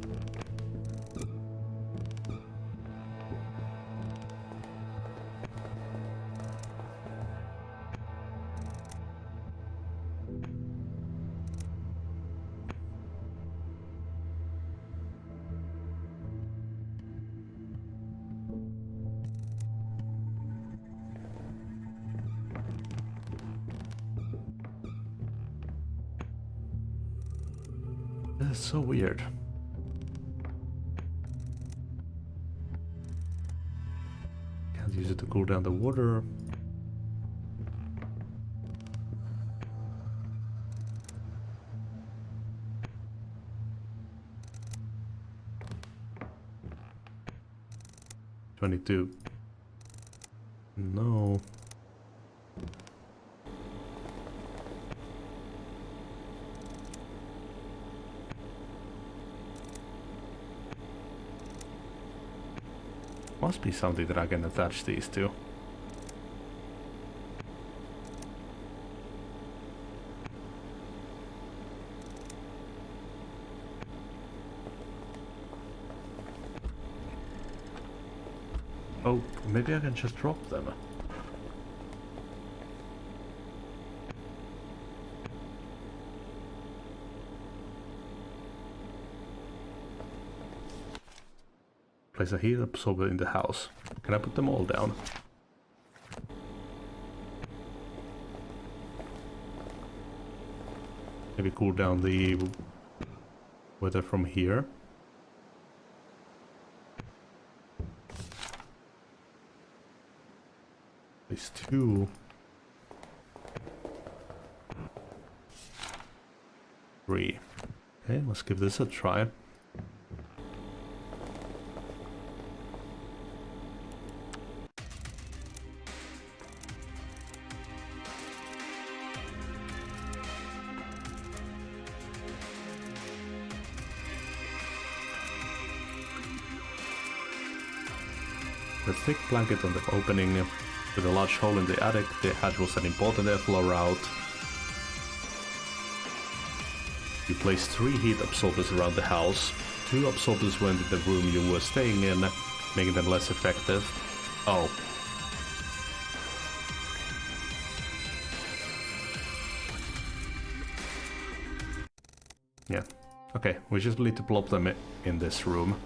That's so weird. Can't use it to cool down the water. $22. No. Must be something that I can attach these to. Oh, maybe I can just drop them. Place a heat absorber in the house. Can I put them all down? Maybe cool down the weather from here. These two. 3. Okay, let's give this a try. The thick blanket on the opening with a large hole in the attic. The hatch was an important airflow route. You placed 3 heat absorbers around the house. 2 absorbers went in the room you were staying in, making them less effective. Oh. Yeah. Okay, we just need to plop them in this room.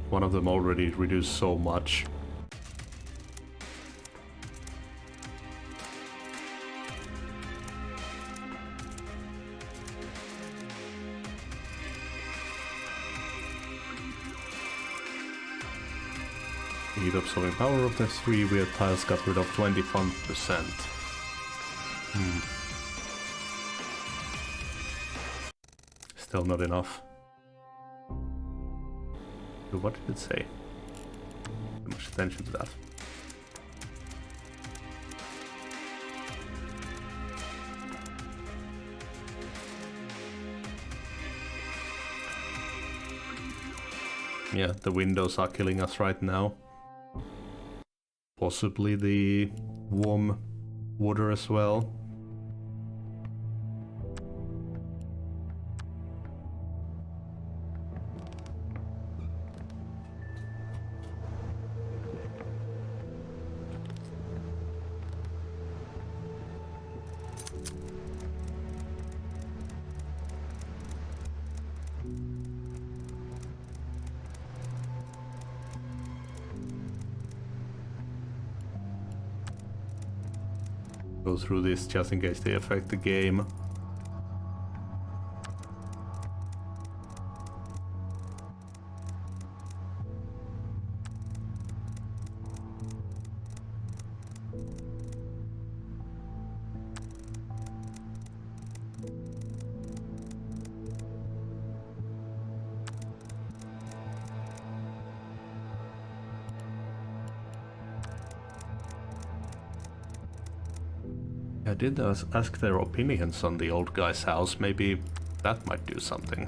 One of them already reduced so much. Heat absorbing power of the 3 weird tiles got rid of 25%. Still not enough. What did it say? Too much attention to that. Yeah, the windows are killing us right now. Possibly the warm water as well. Go through this just in case they affect the game. I did ask their opinions on the old guy's house. Maybe that might do something.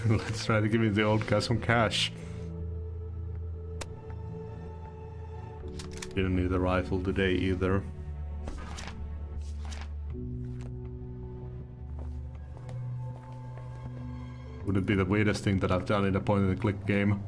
Let's try to give the old guy some cash. Didn't need a rifle today either. Wouldn't be the weirdest thing that I've done in a point-and-click game.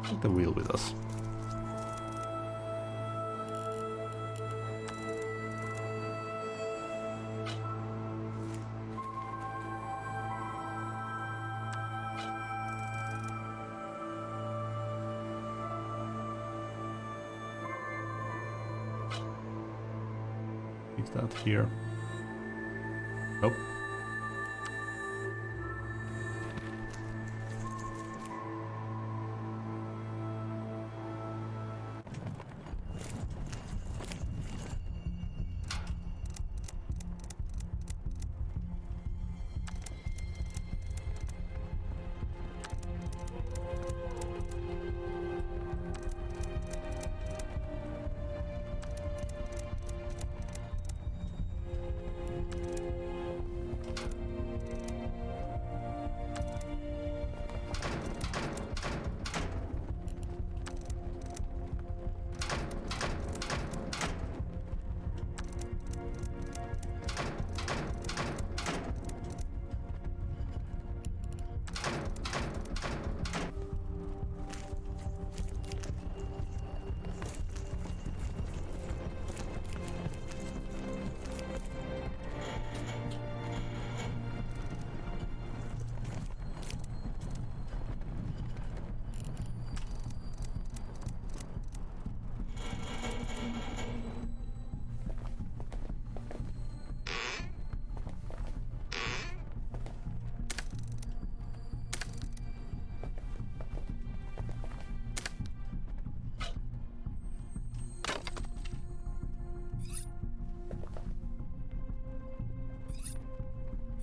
Take the wheel with us. Is that here? Nope.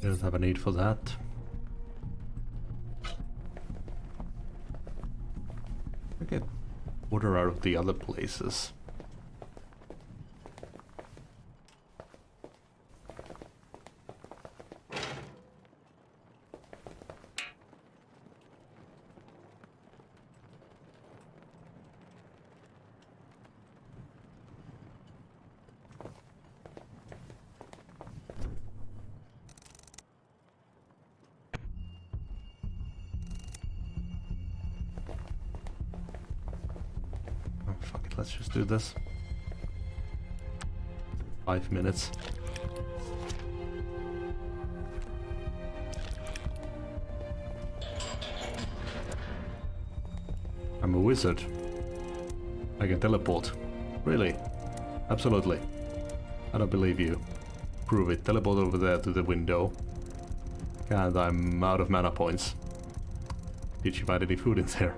Don't have a need for that. I get water out of the other places. Let's just do this. 5 minutes. I'm a wizard. I can teleport. Really? Absolutely. I don't believe you. Prove it. Teleport over there to the window. And I'm out of mana points. Did you find any food in there?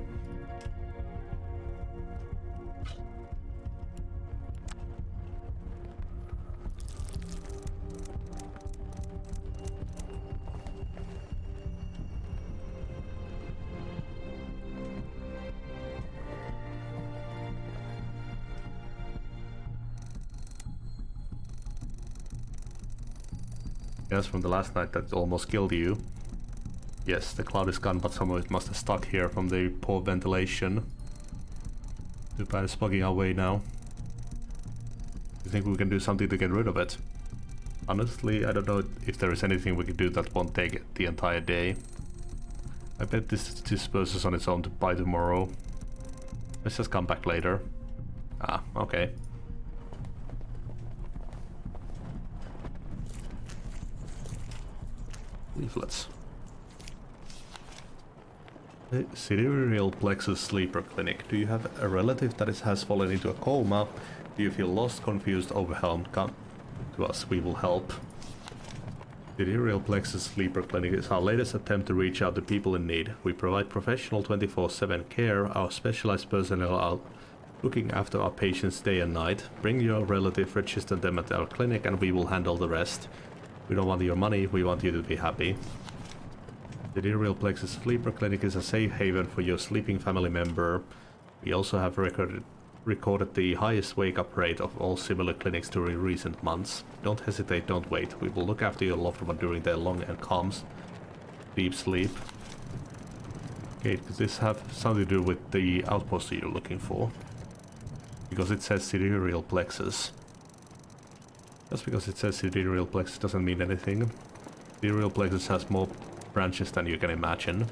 Yes, from the last night that almost killed you. Yes, the cloud is gone, but some of it must have stuck here from the poor ventilation. Too bad it's bugging our way now. You think we can do something to get rid of it? Honestly, I don't know if there is anything we can do that won't take the entire day. I bet this disperses on its own by tomorrow. Let's just come back later. Ah, okay. Leaflets. The Sidereal Plexus Sleeper Clinic. Do you have a relative that has fallen into a coma? Do you feel lost, confused, overwhelmed? Come to us, we will help. Sidereal Plexus Sleeper Clinic is our latest attempt to reach out to people in need. We provide professional 24/7 care. Our specialized personnel are looking after our patients day and night. Bring your relative, register them at our clinic, and we will handle the rest. We don't want your money, we want you to be happy. The Sidereal Plexus Sleeper Clinic is a safe haven for your sleeping family member. We also have recorded the highest wake-up rate of all similar clinics during recent months. Don't hesitate, don't wait. We will look after your loved one during their long and calm deep sleep. Okay, does this have something to do with the outpost that you're looking for? Because it says Sidereal Plexus. Just because it says Sidereal Plexus doesn't mean anything. Sidereal Plexus has more branches than you can imagine.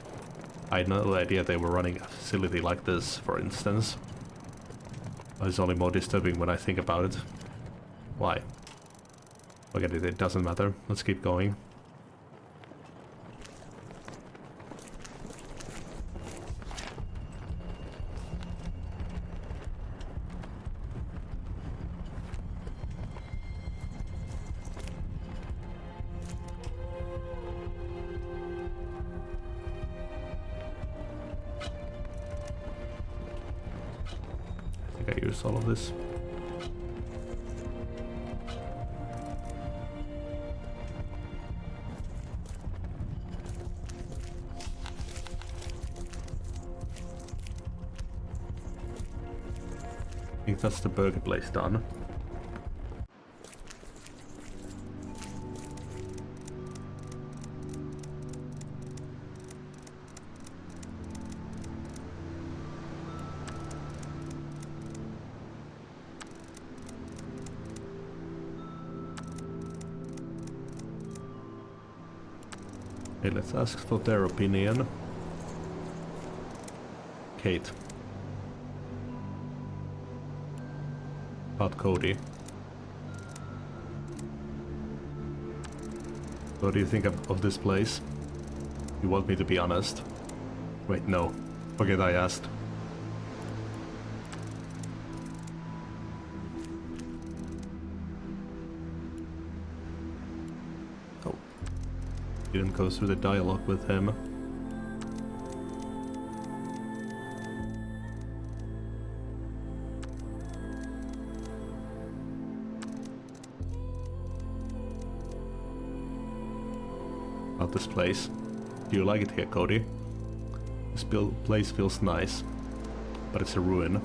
I had no idea they were running a facility like this, for instance. It's only more disturbing when I think about it. Why? Forget it, it doesn't matter. Let's keep going. I think I used all of this. I think that's the burger place done. Okay, let's ask for their opinion. Kate. About Cody. What do you think of this place? You want me to be honest? Wait, no. Forget I asked. Oh. Didn't go through the dialogue with him. About this place. Do you like it here, Cody? This place feels nice, but it's a ruin.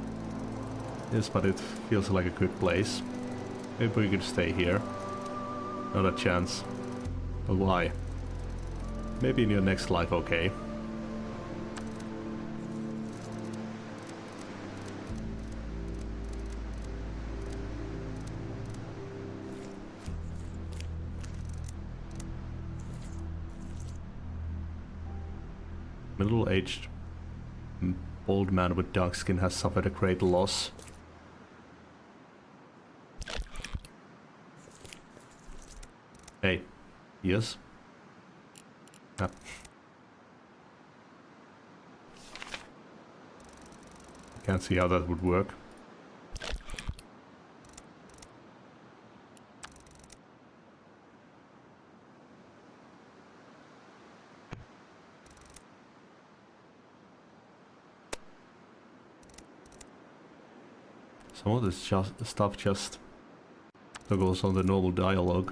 Yes, but it feels like a good place. Maybe we could stay here. Not a chance. But why? Maybe in your next life, okay? Middle-aged bald man with dark skin has suffered a great loss. Hey, yes? Ah. Can't see how that would work. Some of this stuff just toggles on the normal dialogue.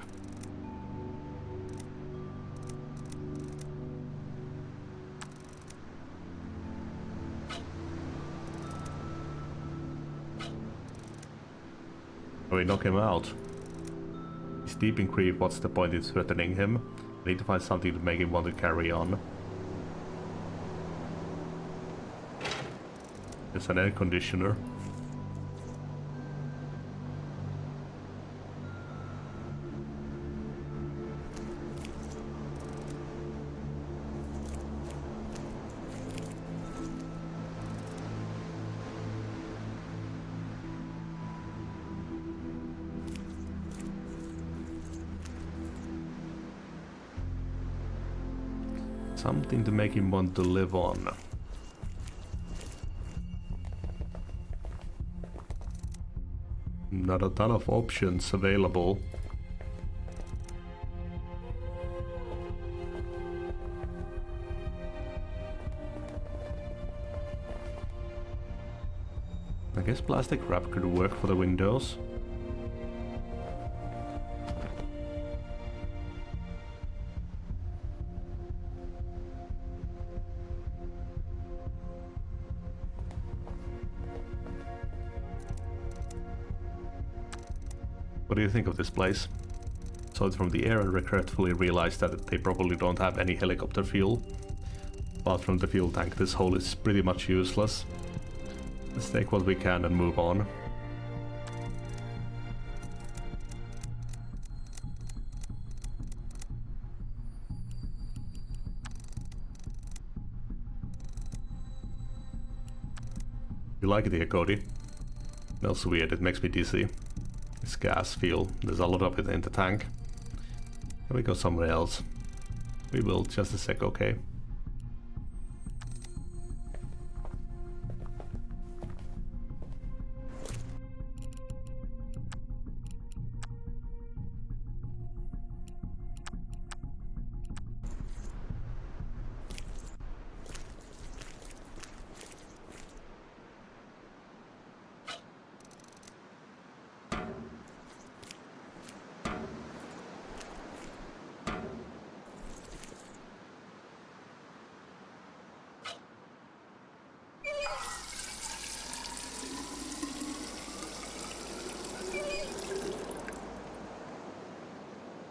Oh, we knock him out. He's deep in grief, what's the point in threatening him? I need to find something to make him want to carry on. It's an air conditioner. Something to make him want to live on. Not a ton of options available. I guess plastic wrap could work for the windows. What do you think of this place? Saw it from the air and regretfully realized that they probably don't have any helicopter fuel. Apart from the fuel tank, this hole is pretty much useless. Let's take what we can and move on. like it here, Cody. Smells weird, it makes me dizzy. This gas feel, there's a lot of it in the tank. Can we go somewhere else? We will, just a sec, okay?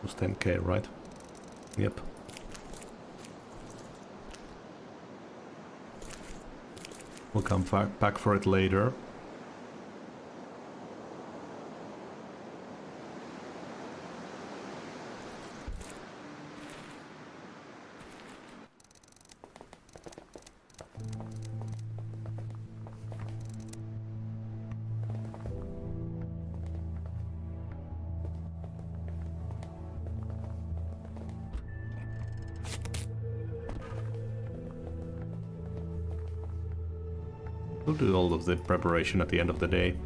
It was 10k, right? Yep. We'll come back for it later. We'll do all of the preparation at the end of the day.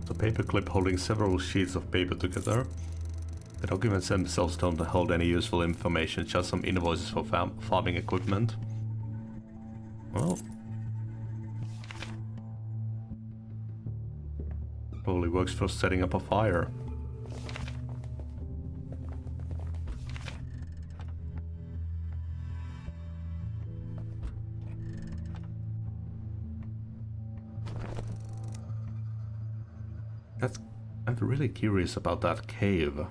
A paperclip holding several sheets of paper together. The documents themselves don't hold any useful information, just some invoices for farming equipment. Well, probably works for setting up a fire. I'm really curious about that cave.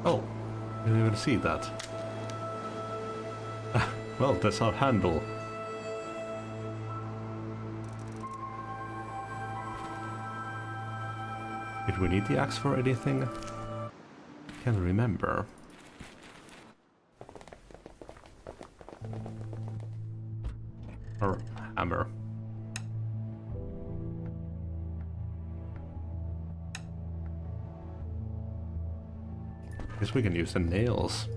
Oh, I didn't even see that. Well, that's our handle. Did we need the axe for anything? Can't remember. Or hammer. Guess we can use the nails.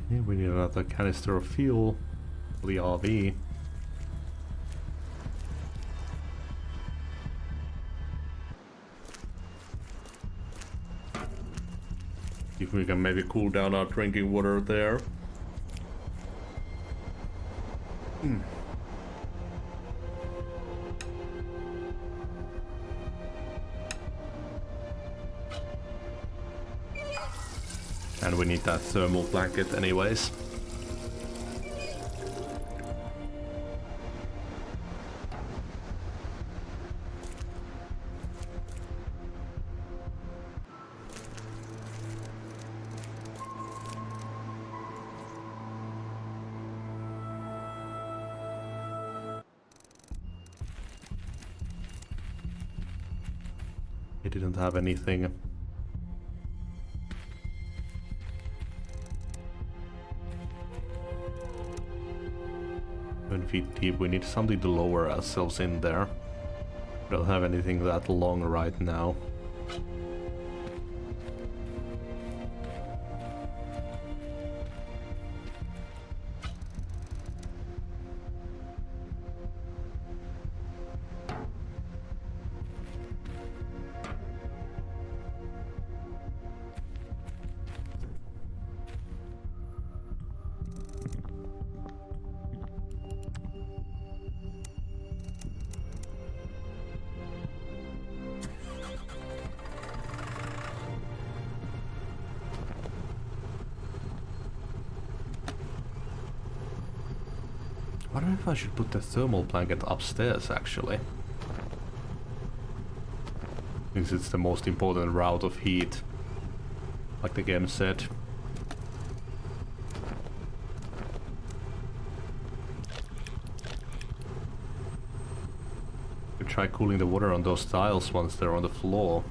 Yeah, we need another canister of fuel for the RV. If we can maybe cool down our drinking water there. And we need that thermal blanket anyways. He didn't have anything. 7 feet deep. We need something to lower ourselves in there. We don't have anything that long right now. I wonder if I should put the thermal blanket upstairs, actually. Because it's the most important route of heat, like the game said. You try cooling the water on those tiles once they're on the floor.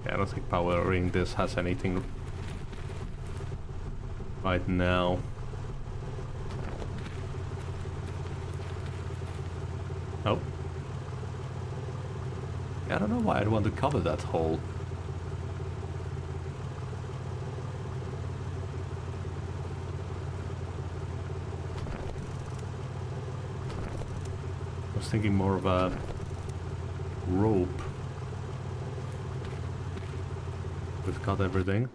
Yeah, I don't think powering this has anything right now. Oh. I don't know why I'd want to cover that hole. I was thinking more of a rope. We've got everything.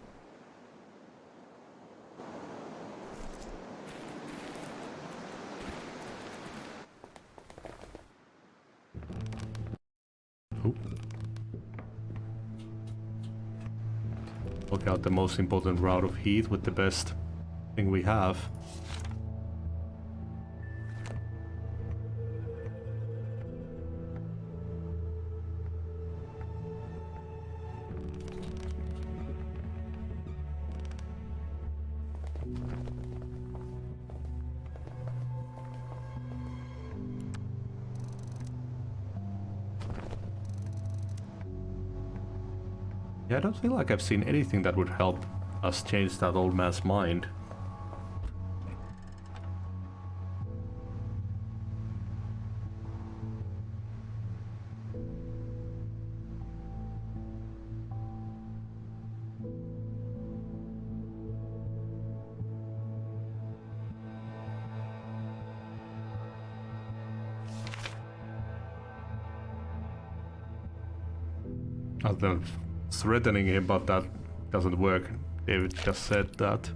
Look out the most important route of heat with the best thing we have. Yeah, I don't feel like I've seen anything that would help us change that old man's mind. Other than threatening him, but that doesn't work. David just said that.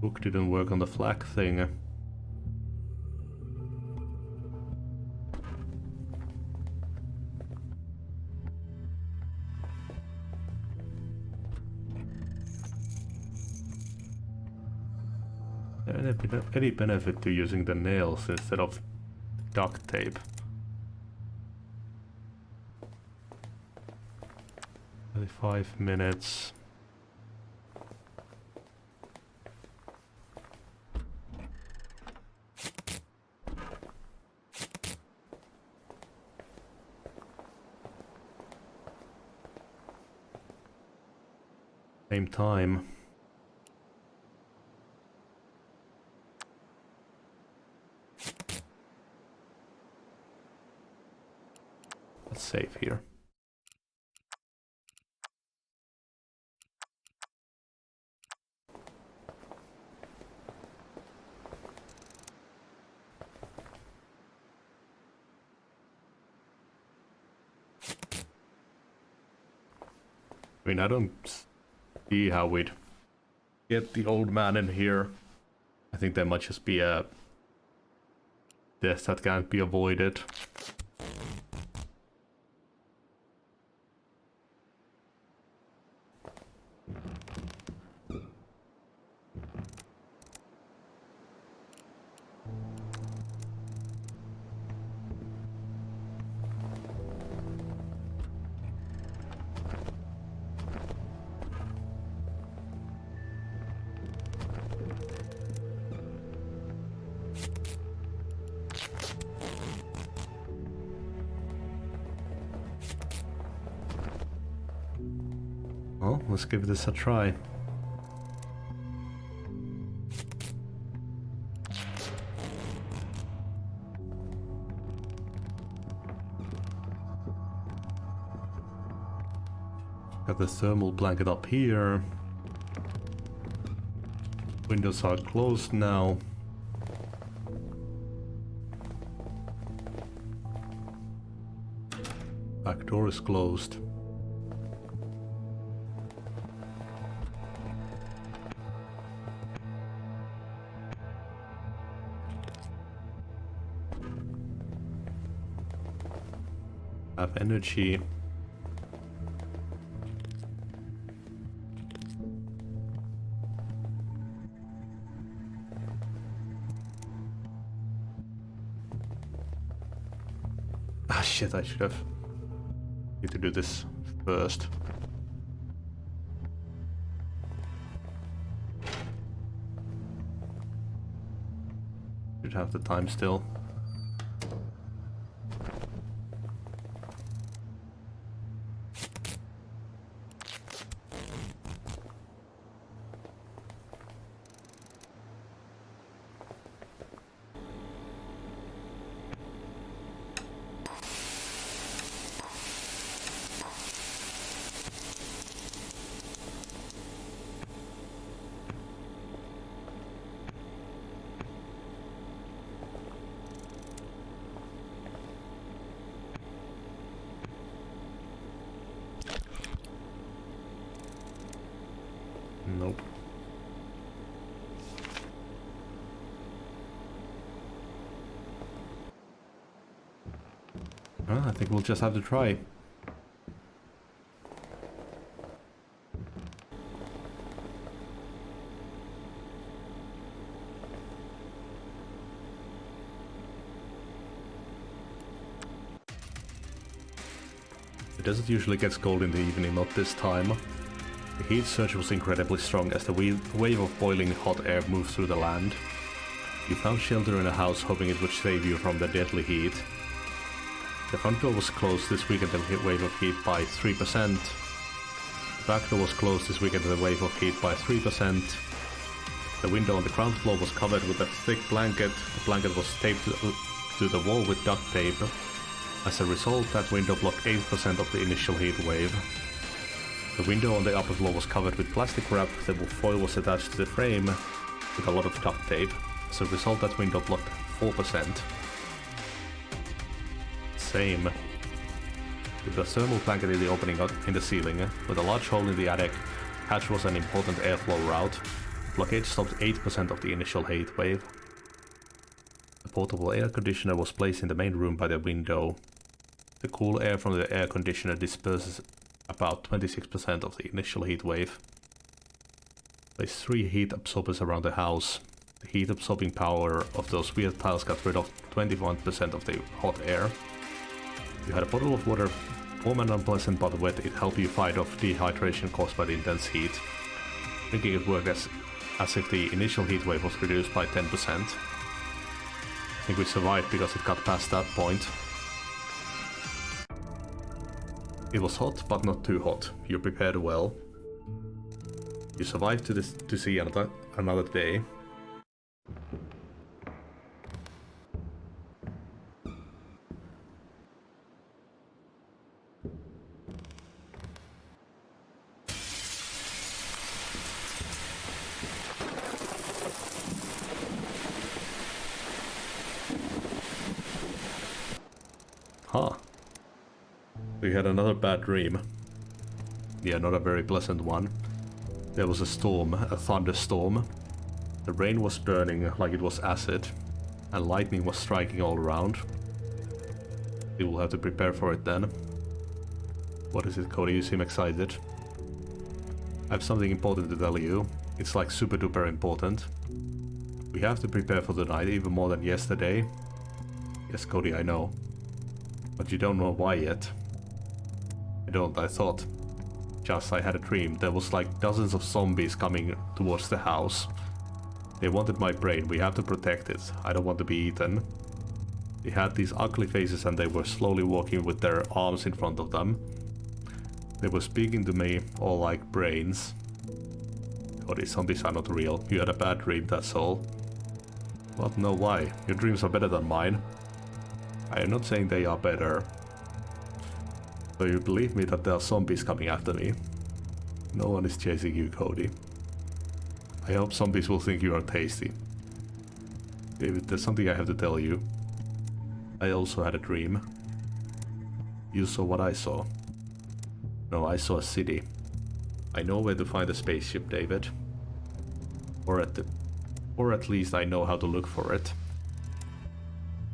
Book didn't work on the flag thing. Any benefit to using the nails instead of duct tape? 35 minutes. Same time. Let's save here. I mean, I don't see how we'd get the old man in here. I think there might just be a death that can't be avoided. Well, let's give this a try. Got the thermal blanket up here. Windows are closed now. Back door is closed. Have energy. Ah shit, I should have need to do this first. Should have the time still. Nope. I think we'll just have to try. It doesn't usually get cold in the evening, not this time. The heat surge was incredibly strong as the wave of boiling hot air moved through the land. You found shelter in a house, hoping it would save you from the deadly heat. The front door was closed this week at the wave of heat by 3%. The back door was closed this week at the wave of heat by 3%. The window on the ground floor was covered with a thick blanket. The blanket was taped to the wall with duct tape. As a result, that window blocked 8% of the initial heat wave. The window on the upper floor was covered with plastic wrap. The foil was attached to the frame with a lot of duct tape. As a result, that window blocked 4%. Same. With the thermal blanket in the opening in the ceiling, with a large hole in the attic, hatch was an important airflow route. Blockade stopped 8% of the initial heat wave. A portable air conditioner was placed in the main room by the window. The cool air from the air conditioner disperses about 26% of the initial heat wave. Place 3 heat absorbers around the house. The heat absorbing power of those weird tiles got rid of 21% of the hot air. You had a bottle of water, warm and unpleasant but wet. It helped you fight off dehydration caused by the intense heat. Drinking it worked as if the initial heat wave was reduced by 10%. I think we survived because it got past that point. It was hot, but not too hot. You prepared well. You survived to see another day. Huh. We had another bad dream. Yeah, not a very pleasant one. There was a storm, a thunderstorm. The rain was burning like it was acid. and lightning was striking all around. We will have to prepare for it then. What is it, Cody? You seem excited. I have something important to tell you. It's like super duper important. We have to prepare for the night even more than yesterday. Yes, Cody, I know. But you don't know why yet. I don't, I thought. Just I had a dream. There was like dozens of zombies coming towards the house. They wanted my brain. We have to protect it. I don't want to be eaten. They had these ugly faces and they were slowly walking with their arms in front of them. They were speaking to me all like brains. Oh, these zombies are not real. You had a bad dream, that's all. Well, no, why? Your dreams are better than mine. I am not saying they are better. So you believe me that there are zombies coming after me? No one is chasing you, Cody. I hope zombies will think you are tasty. David, there's something I have to tell you. I also had a dream. You saw what I saw. No, I saw a city. I know where to find a spaceship, David. Or at least I know how to look for it.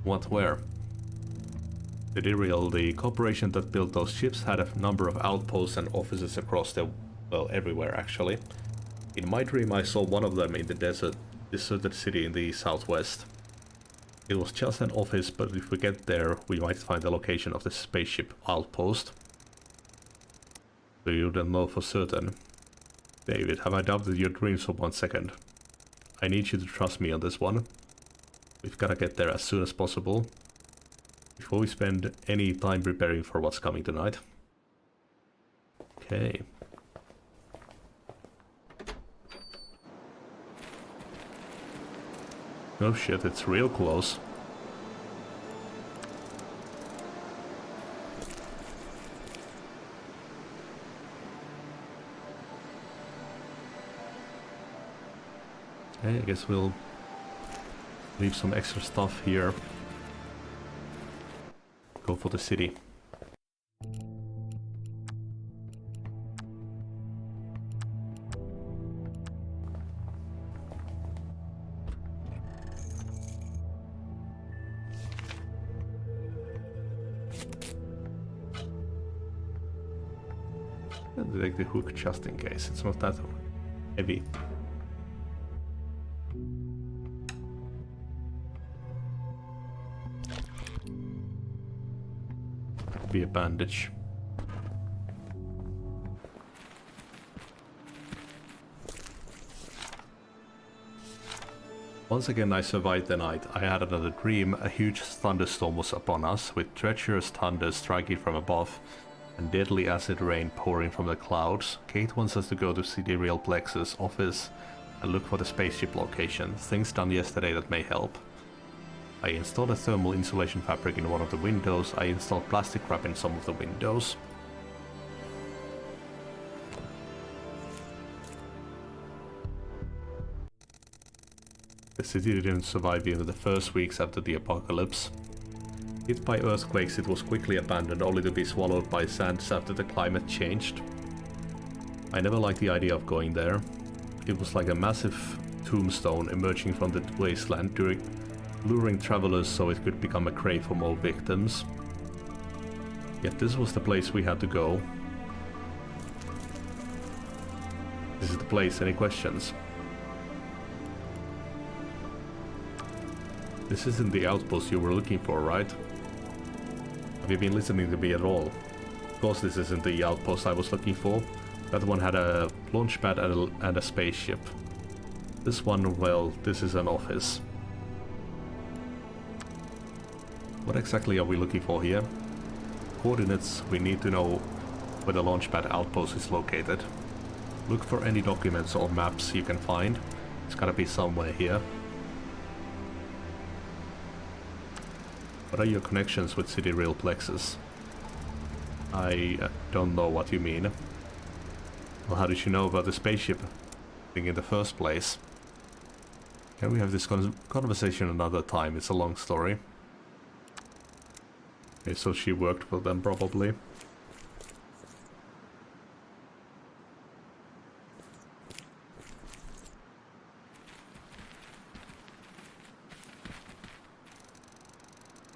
What, where? Sidereal, the corporation that built those ships, had a number of outposts and offices across the... well, everywhere actually. In my dream I saw one of them in the deserted city in the southwest. It was just an office, but if we get there we might find the location of the spaceship outpost. So you don't know for certain. David, have I doubted your dreams for 1 second? I need you to trust me on this one. We've gotta get there as soon as possible. Before we spend any time preparing for what's coming tonight. Okay. Oh shit, it's real close. Okay, I guess we'll leave some extra stuff here. Go for the city. I'll take the hook just in case. It's not that heavy. Be a bandage. Once again I survived the night. I had another dream. A huge thunderstorm was upon us, with treacherous thunder striking from above and deadly acid rain pouring from the clouds. Kate wants us to go to Sidereal Plexus office and look for the spaceship location. Things done yesterday that may help. I installed a thermal insulation fabric in one of the windows. I installed plastic wrap in some of the windows. The city didn't survive even the first weeks after the apocalypse. Hit by earthquakes, it was quickly abandoned, only to be swallowed by sands after the climate changed. I never liked the idea of going there. It was like a massive tombstone emerging from the wasteland, luring travelers so it could become a grave for more victims. Yet this was the place we had to go. This is the place. Any questions? This isn't the outpost you were looking for, right? Have you been listening to me at all? Of course this isn't the outpost I was looking for. That one had a launch pad and a spaceship. This one, well, this is an office. What exactly are we looking for here? Coordinates. We need to know where the launchpad outpost is located. Look for any documents or maps you can find. It's gotta be somewhere here. What are your connections with Sidereal Plexus? I don't know what you mean. Well, how did you know about the spaceship thing in the first place? Can we have this conversation another time? It's a long story. Okay, so she worked for them probably.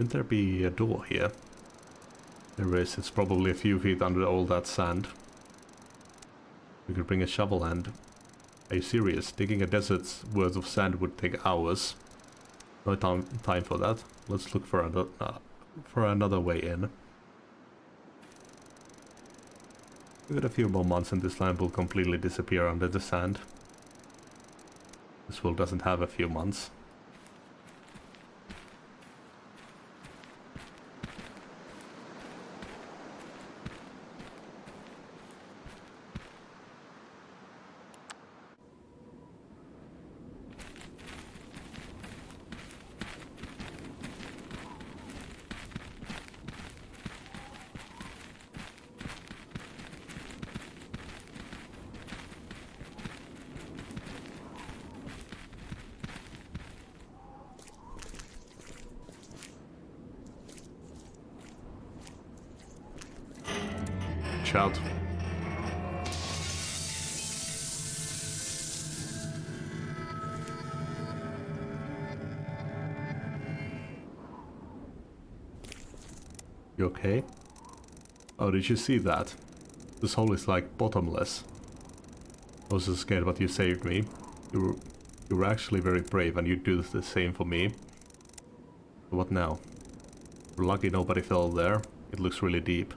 Shouldn't there be a door here? There is. It's probably a few feet under all that sand. We could bring a shovel and... Are you serious? Digging a desert's worth of sand would take hours. No time for that. Let's look for another way in. Give it a few more months and this land will completely disappear under the sand. This world doesn't have a few months. Out. You okay? Oh, did you see that? This hole is like bottomless. I was so scared, but you saved me. You were actually very brave and you'd do the same for me. What now? We're lucky nobody fell there. It looks really deep.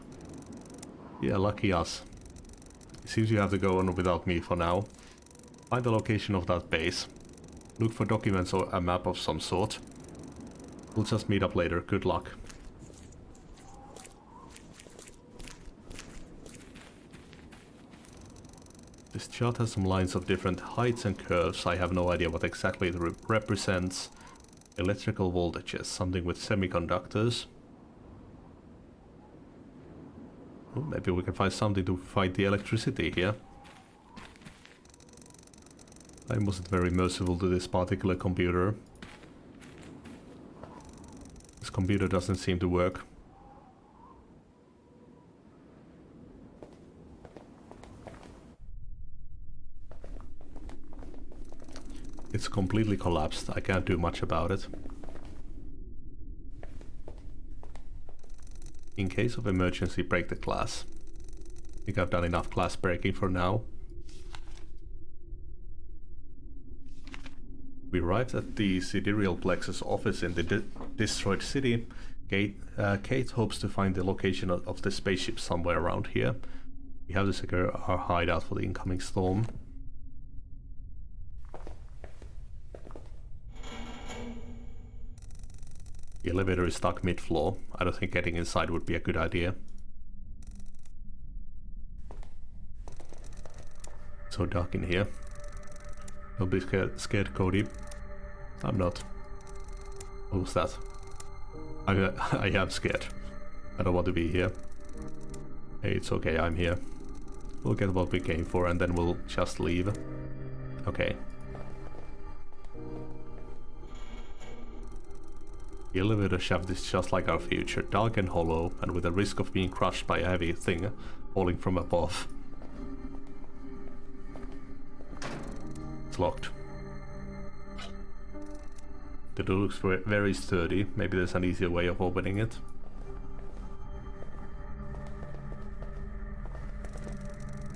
Yeah, lucky us. It seems you have to go on without me for now. Find the location of that base. Look for documents or a map of some sort. We'll just meet up later. Good luck. This chart has some lines of different heights and curves. I have no idea what exactly it represents. Electrical voltages, something with semiconductors. Maybe we can find something to fight the electricity here. I wasn't very merciful to this particular computer. This computer doesn't seem to work. It's completely collapsed. I can't do much about it. In case of emergency, break the glass. I think I've done enough glass breaking for now. We arrived at the Sidereal Plexus office in the destroyed city. Kate hopes to find the location of the spaceship somewhere around here. We have to secure our hideout for the incoming storm. The elevator is stuck mid-floor. I don't think getting inside would be a good idea. So dark in here. Don't be scared, Cody. I'm not. What was that? I am scared. I don't want to be here. Hey, it's okay, I'm here. We'll get what we came for and then we'll just leave. Okay. The elevator shaft is just like our future, dark and hollow, and with the risk of being crushed by a heavy thing falling from above. It's locked. The door looks very sturdy. Maybe there's an easier way of opening it.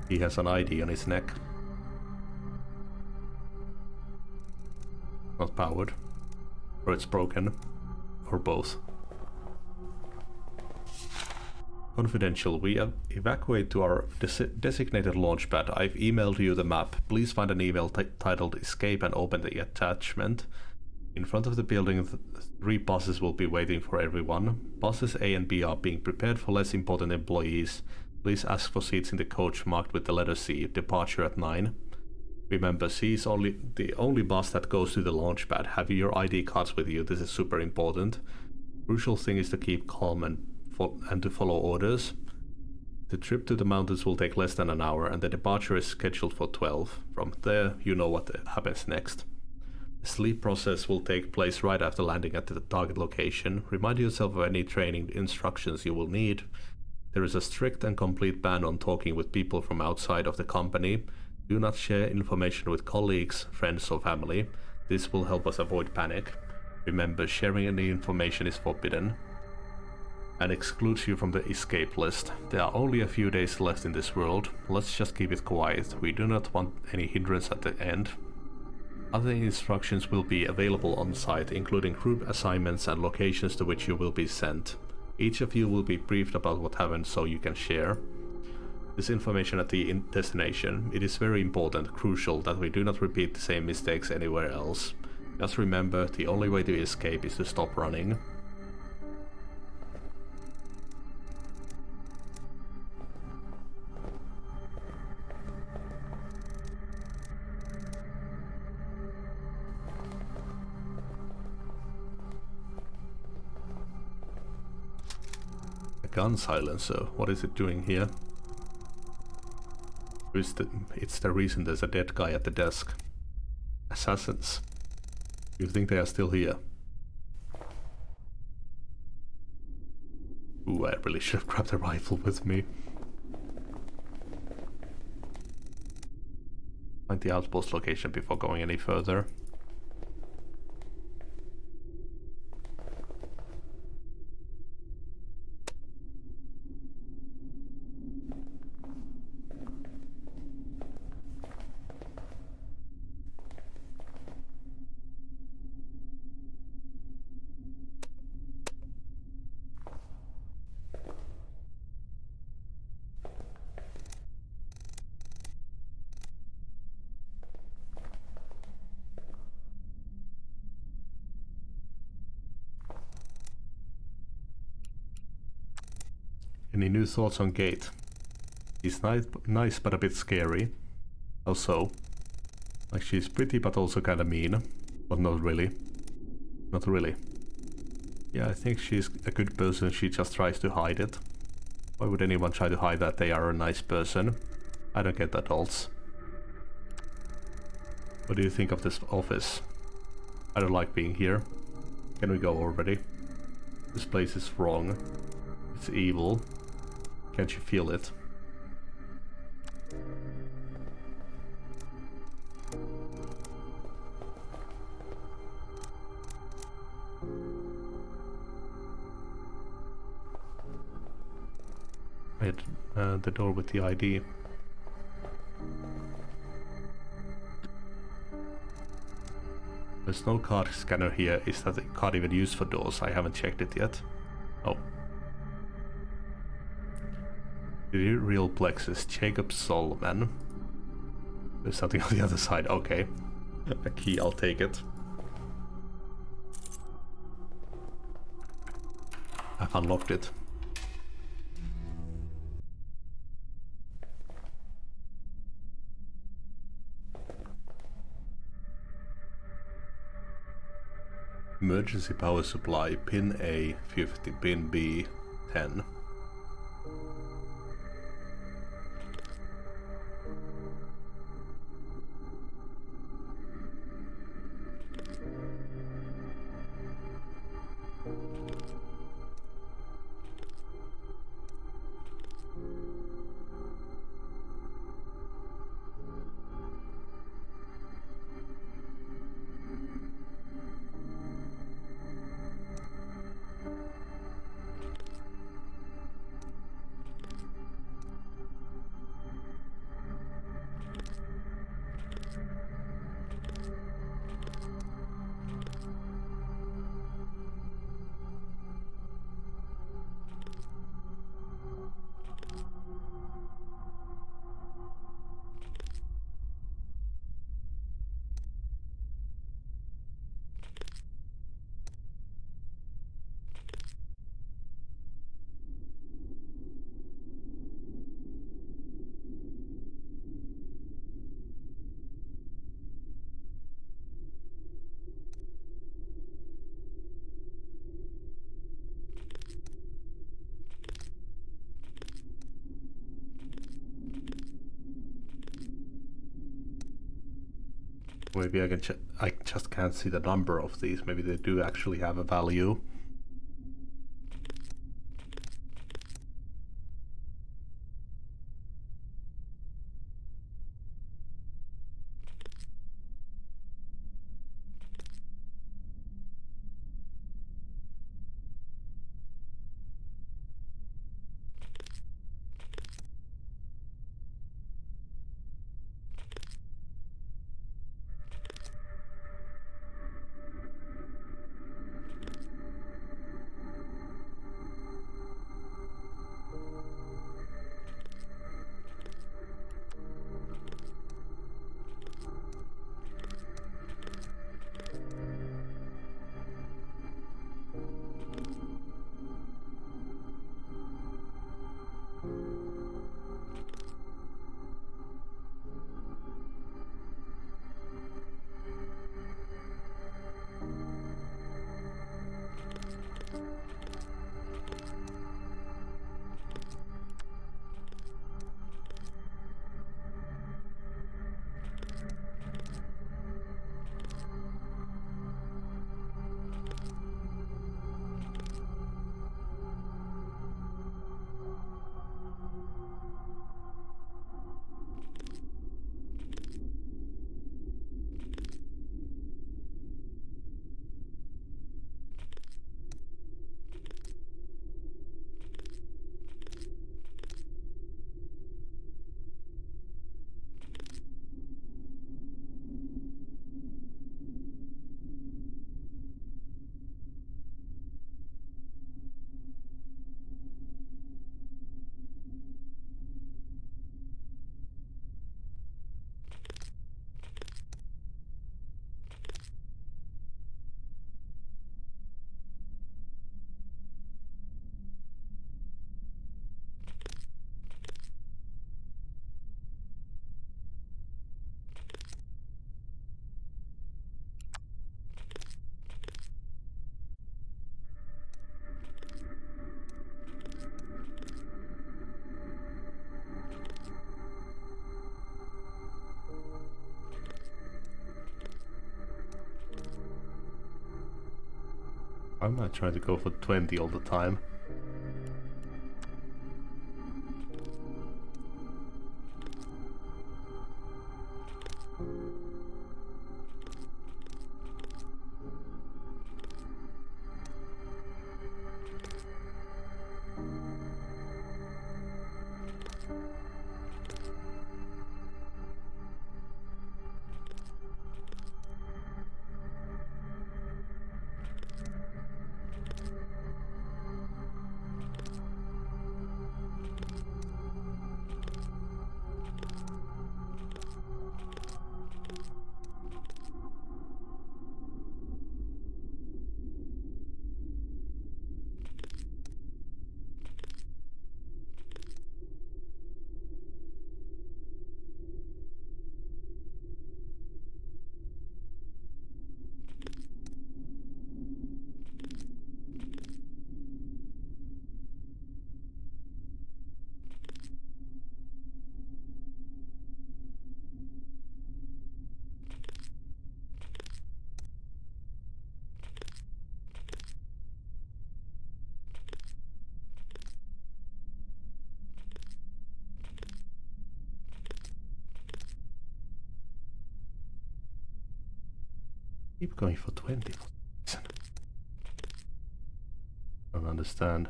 He has an ID on his neck. Not powered. Or it's broken. Or both. Confidential. We evacuate to our designated launch pad. I've emailed you the map. Please find an email titled Escape and open the attachment. In front of the building, 3 buses will be waiting for everyone. Buses A and B are being prepared for less important employees. Please ask for seats in the coach marked with the letter C. Departure at 9. Remember, C is the only bus that goes to the launch pad. Have your ID cards with you. This is super important. Crucial thing is to keep calm and to follow orders. The trip to the mountains will take less than an hour and the departure is scheduled for 12. From there, you know what happens next. The sleep process will take place right after landing at the target location. Remind yourself of any training instructions you will need. There is a strict and complete ban on talking with people from outside of the company. Do not share information with colleagues, friends or family. This will help us avoid panic. Remember, sharing any information is forbidden and excludes you from the escape list. There are only a few days left in this world. Let's just keep it quiet. We do not want any hindrance at the end. Other instructions will be available on site, including group assignments and locations to which you will be sent. Each of you will be briefed about what happened so you can share this information at the destination. It is very important, crucial, that we do not repeat the same mistakes anywhere else. Just remember, the only way to escape is to stop running. Gun silencer. What is it doing here? It's the reason there's a dead guy at the desk. Assassins. You think they are still here? Ooh, I really should have grabbed a rifle with me. Find the outpost location before going any further. Any new thoughts on Gate? He's nice but a bit scary. How so? Like, she's pretty but also kinda mean. But not really. Not really. Yeah, I think she's a good person, she just tries to hide it. Why would anyone try to hide that they are a nice person? I don't get that, Alts. What do you think of this office? I don't like being here. Can we go already? This place is wrong. It's evil. Can't you feel it? Wait, the door with the ID. There's no card scanner here. Is that card even used for doors? I haven't checked it yet. Oh. The real Plexus, Jacob Solomon. There's something on the other side. Okay. A key, I'll take it. I've unlocked it. Emergency power supply, pin A 50, pin B 10. Maybe I just can't see the number of these. Maybe they do actually have a value. I'm not trying to go for 20 all the time. Keep going for 20 for some reason. Don't understand.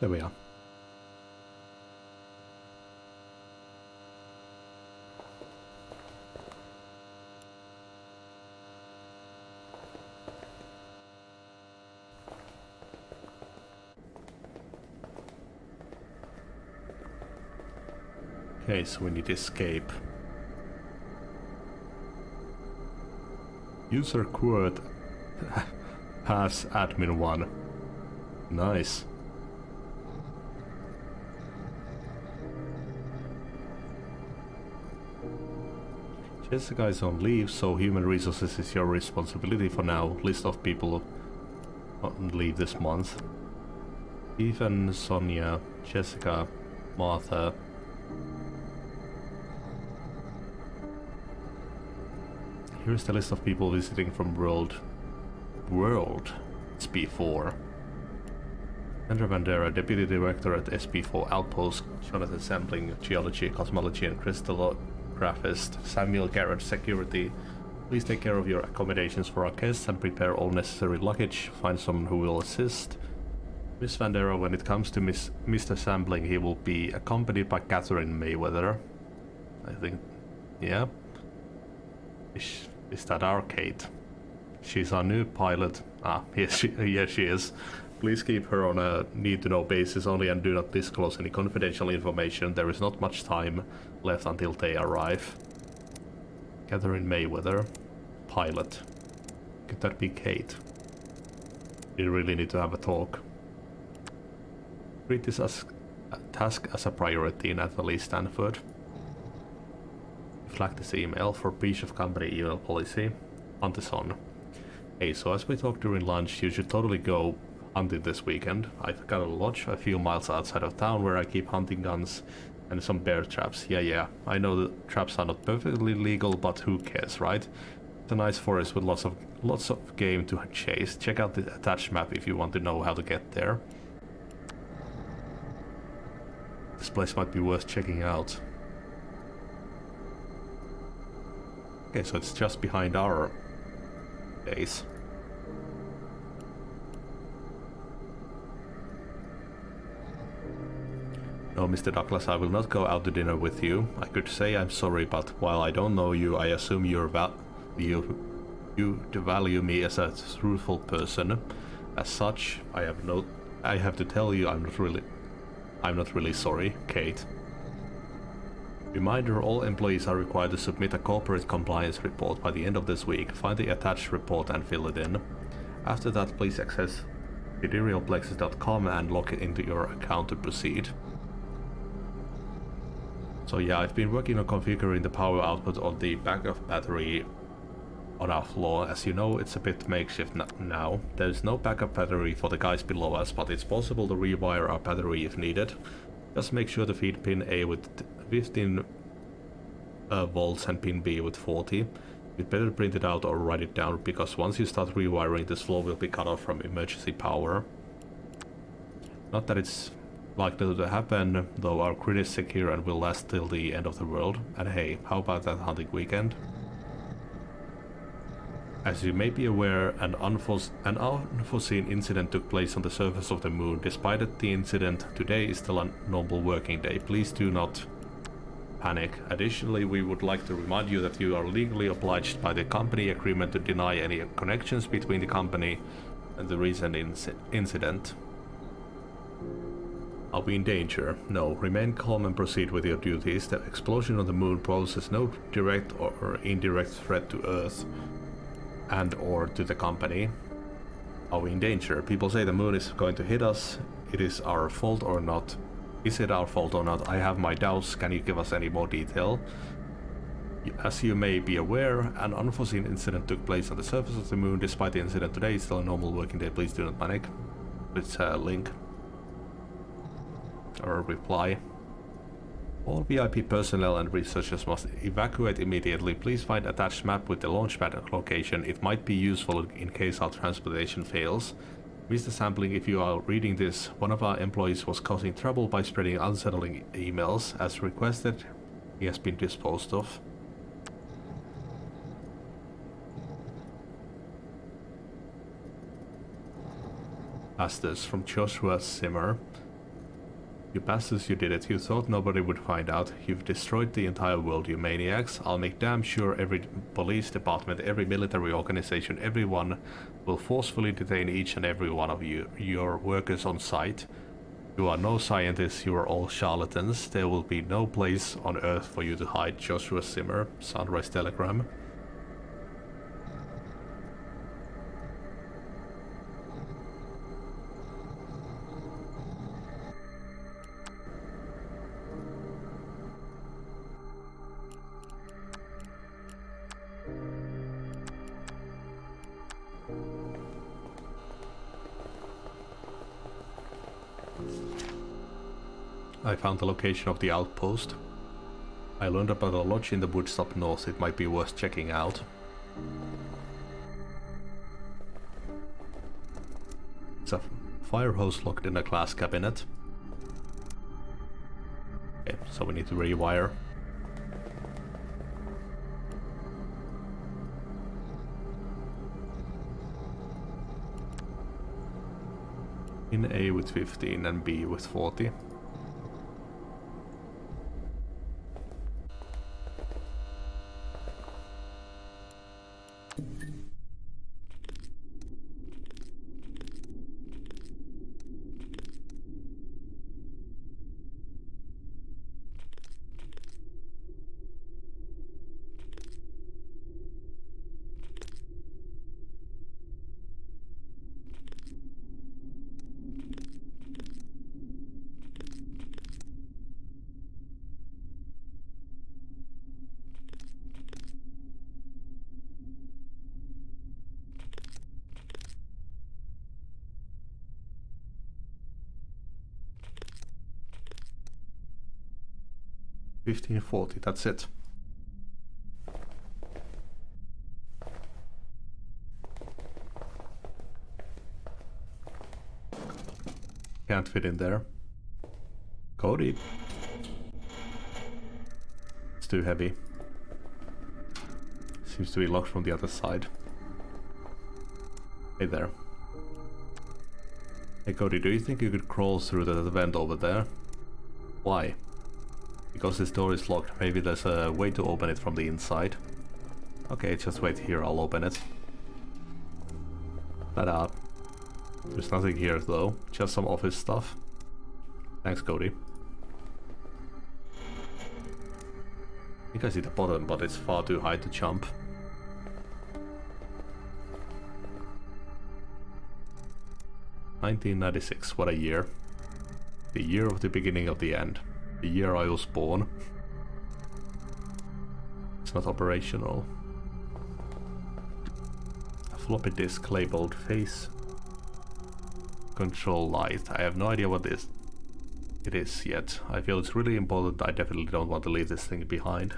There we are. Okay, so we need escape. User quote pass admin 1. Nice. Jessica is on leave, so human resources is your responsibility for now. List of people on leave this month. Ethan, Sonia, Jessica, Martha. Here's the list of people visiting from World. SP4. Sandra Bandera, Deputy Director at SP4 Outpost. Jonathan Sampling, Geology, Cosmology and Crystallographist. Samuel Garrett, Security. Please take care of your accommodations for our guests and prepare all necessary luggage. Find someone who will assist. Miss Bandera, when it comes to Mr. Sampling, he will be accompanied by Catherine Mayweather. I think, yeah. Is that our Kate? She's our new pilot. Ah, yes, she is. Please keep her on a need-to-know basis only and do not disclose any confidential information. There is not much time left until they arrive. Catherine Mayweather, pilot. Could that be Kate? We really need to have a talk. Treat this as a task as a priority, Natalie Stanford. Flag this email for breach of company email policy. Hunt is on. Hey, so as we talked during lunch, you should totally go hunting this weekend. I've got a lodge a few miles outside of town where I keep hunting guns and some bear traps. Yeah, I know the traps are not perfectly legal, but who cares, right? It's a nice forest with lots of game to chase. Check out the attached map if you want to know how to get there. This place might be worth checking out. Okay, so it's just behind our base. No, Mr. Douglas, I will not go out to dinner with you. I could say I'm sorry, but while I don't know you, I assume you value me as a truthful person. As such, I have to tell you I'm not really sorry, Kate. Reminder, all employees are required to submit a corporate compliance report by the end of this week. Find the attached report and fill it in. After that, please access siderealplexus.com and log into your account to proceed. So yeah, I've been working on configuring the power output of the backup battery on our floor. As you know, it's a bit makeshift now. There's no backup battery for the guys below us, but it's possible to rewire our battery if needed. Just make sure to feed pin A with 15 volts and pin B with 40. You'd better print it out or write it down, because once you start rewiring, this flow will be cut off from emergency power. Not that it's likely to happen, though our grid is secure and will last till the end of the world. And hey, how about that hunting weekend? As you may be aware, an unforeseen incident took place on the surface of the moon. Despite the incident, today is still a normal working day. Please do not panic. Additionally, we would like to remind you that you are legally obliged by the company agreement to deny any connections between the company and the recent incident. Are we in danger? No. Remain calm and proceed with your duties. The explosion on the moon poses no direct or indirect threat to Earth and or to the company. Are we in danger? People say the moon is going to hit us. It is our fault or not? Is it our fault or not? I have my doubts. Can you give us any more detail? As you may be aware, an unforeseen incident took place on the surface of the moon. Despite the incident today, it's still a normal working day. Please do not panic. It's a link. Or a reply. All VIP personnel and researchers must evacuate immediately. Please find attached map with the launchpad location. It might be useful in case our transportation fails. Mr. Sampling, if you are reading this, one of our employees was causing trouble by spreading unsettling emails. As requested, he has been disposed of. Bastards from Joshua Simmer. You bastards, you did it. You thought nobody would find out. You've destroyed the entire world, you maniacs. I'll make damn sure every police department, every military organization, everyone will forcefully detain each and every one of you, your workers on site. You are no scientists, you are all charlatans. There will be no place on Earth for you to hide. Joshua Simmer, Sunrise Telegram. I found the location of the outpost. I learned about a lodge in the woods up north. It might be worth checking out. It's a fire hose locked in a glass cabinet. Okay, so we need to rewire. In A with 15 and B with 40. $15.40, that's it. Can't fit in there. Cody. It's too heavy. Seems to be locked from the other side. Hey there. Hey Cody, do you think you could crawl through the vent over there? Why? Because this door is locked. Maybe there's a way to open it from the inside. Okay, just wait here, I'll open it. Ta-da. There's nothing here though, just some office stuff. Thanks, Cody. I think I see the bottom, but it's far too high to jump. $1996, what a year. The year of the beginning of the end. The year I was born. It's not operational. A floppy disk labeled face control light. I have no idea what this. it is yet. I feel it's really important. I definitely don't want to leave this thing behind.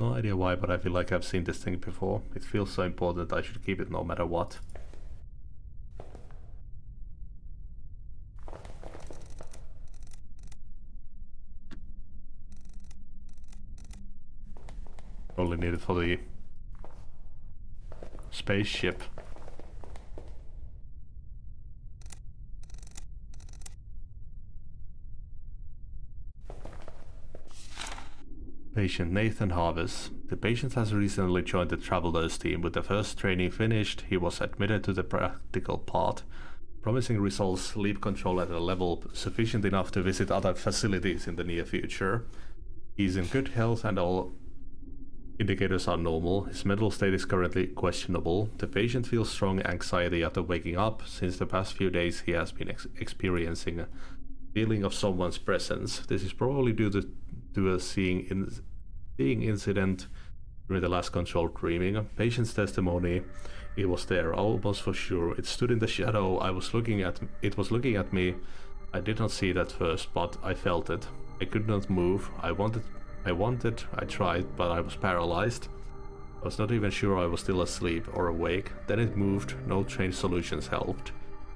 No idea why, but I feel like I've seen this thing before. It feels so important I should keep it no matter what. Only need it for the spaceship. Patient Nathan Harvest. The patient has recently joined the travel nurse team. With the first training finished, he was admitted to the practical part. Promising results, sleep control at a level sufficient enough to visit other facilities in the near future. He's in good health and all indicators are normal. His mental state is currently questionable. The patient feels strong anxiety after waking up. Since the past few days he has been experiencing a feeling of someone's presence. This is probably due to a seeing incident during the last controlled dreaming. Patient's testimony: it was there, almost for sure. It stood in the shadow. It was looking at me. I did not see it at first, but I felt it. I could not move. I tried, but I was paralyzed. I was not even sure I was still asleep or awake. Then it moved. No strange solutions helped.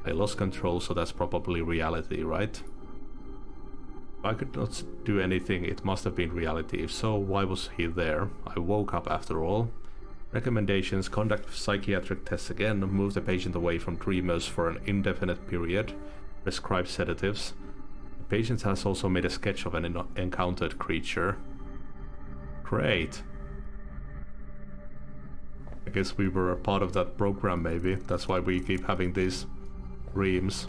I lost control, so that's probably reality, right? I could not do anything. It must have been reality. If so, why was he there? I woke up after all. Recommendations: conduct psychiatric tests again, move the patient away from dreamers for an indefinite period, prescribe sedatives. The patient has also made a sketch of an encountered creature. Great. I guess we were a part of that program, maybe. That's why we keep having these dreams.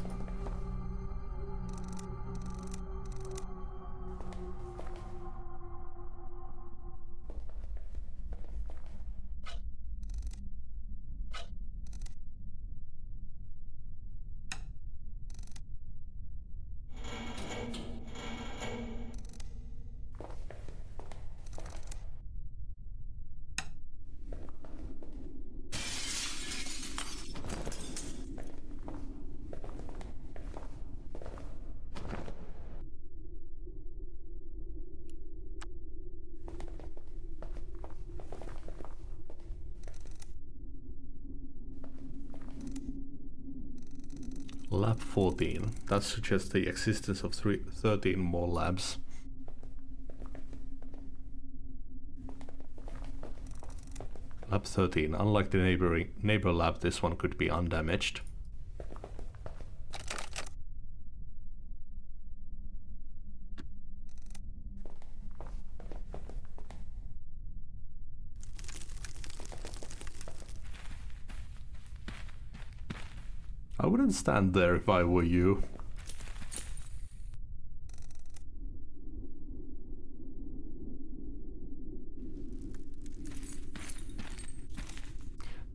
Lab 14. That suggests the existence of 13 more labs. Lab 13. Unlike the neighbor lab, this one could be undamaged. I wouldn't stand there if I were you.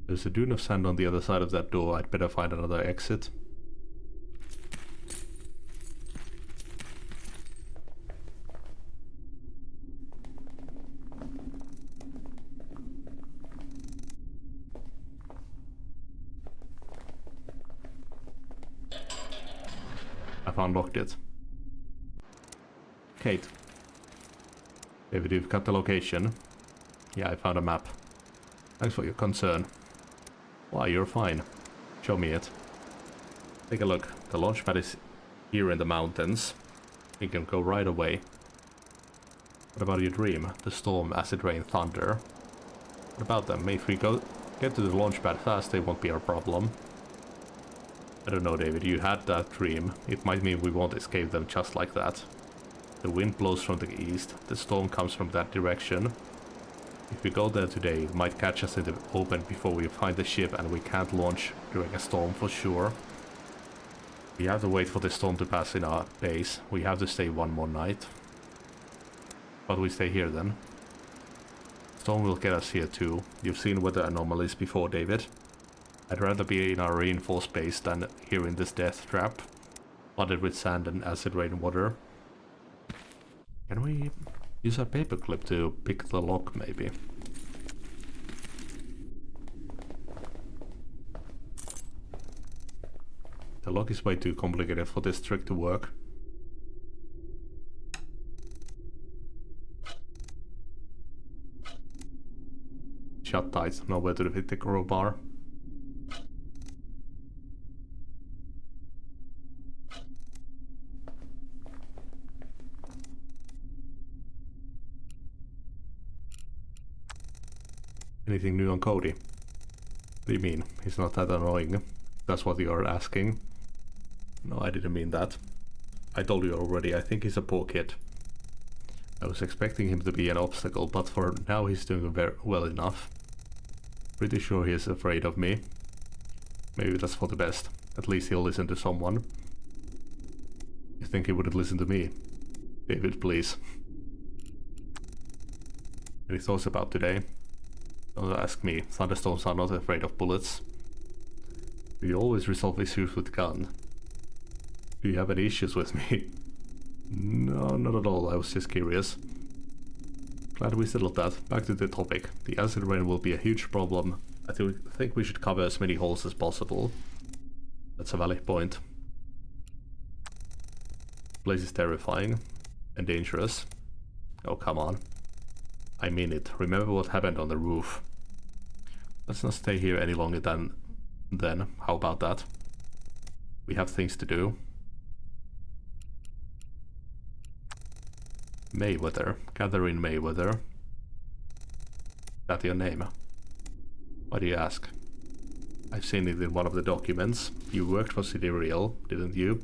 There's a dune of sand on the other side of that door. I'd better find another exit. I've unlocked it. Kate. David, you've got the location. Yeah, I found a map. Thanks for your concern. Why, you're fine. Show me it. Take a look. The launch pad is here in the mountains. You can go right away. What about your dream? The storm, acid rain, thunder. What about them? If we get to the launch pad fast, they won't be our problem. I don't know, David. You had that dream. It might mean we won't escape them just like that. The wind blows from the east. The storm comes from that direction. If we go there today, it might catch us in the open before we find the ship, and we can't launch during a storm for sure. We have to wait for the storm to pass in our base. We have to stay one more night. But we stay here then. Storm will get us here too. You've seen weather anomalies before, David. I'd rather be in our reinforced base than here in this death trap, flooded with sand and acid rain water. Can we use a paperclip to pick the lock, maybe? The lock is way too complicated for this trick to work. Shut tight, nowhere to fit the crowbar. Anything new on Cody? What do you mean? He's not that annoying. That's what you're asking. No, I didn't mean that. I told you already, I think he's a poor kid. I was expecting him to be an obstacle, but for now he's doing very well enough. Pretty sure he is afraid of me. Maybe that's for the best. At least he'll listen to someone. You think he wouldn't listen to me? David, please. Any thoughts about today? Don't ask me. Thunderstorms are not afraid of bullets. Do you always resolve issues with gun? Do you have any issues with me? No, not at all. I was just curious. Glad we settled that. Back to the topic. The acid rain will be a huge problem. I think we should cover as many holes as possible. That's a valid point. The place is terrifying. And dangerous. Oh, come on. I mean it. Remember what happened on the roof. Let's not stay here any longer than then. How about that? We have things to do. Mayweather. Catherine Mayweather. Is that your name? Why do you ask? I've seen it in one of the documents. You worked for Sidereal, didn't you?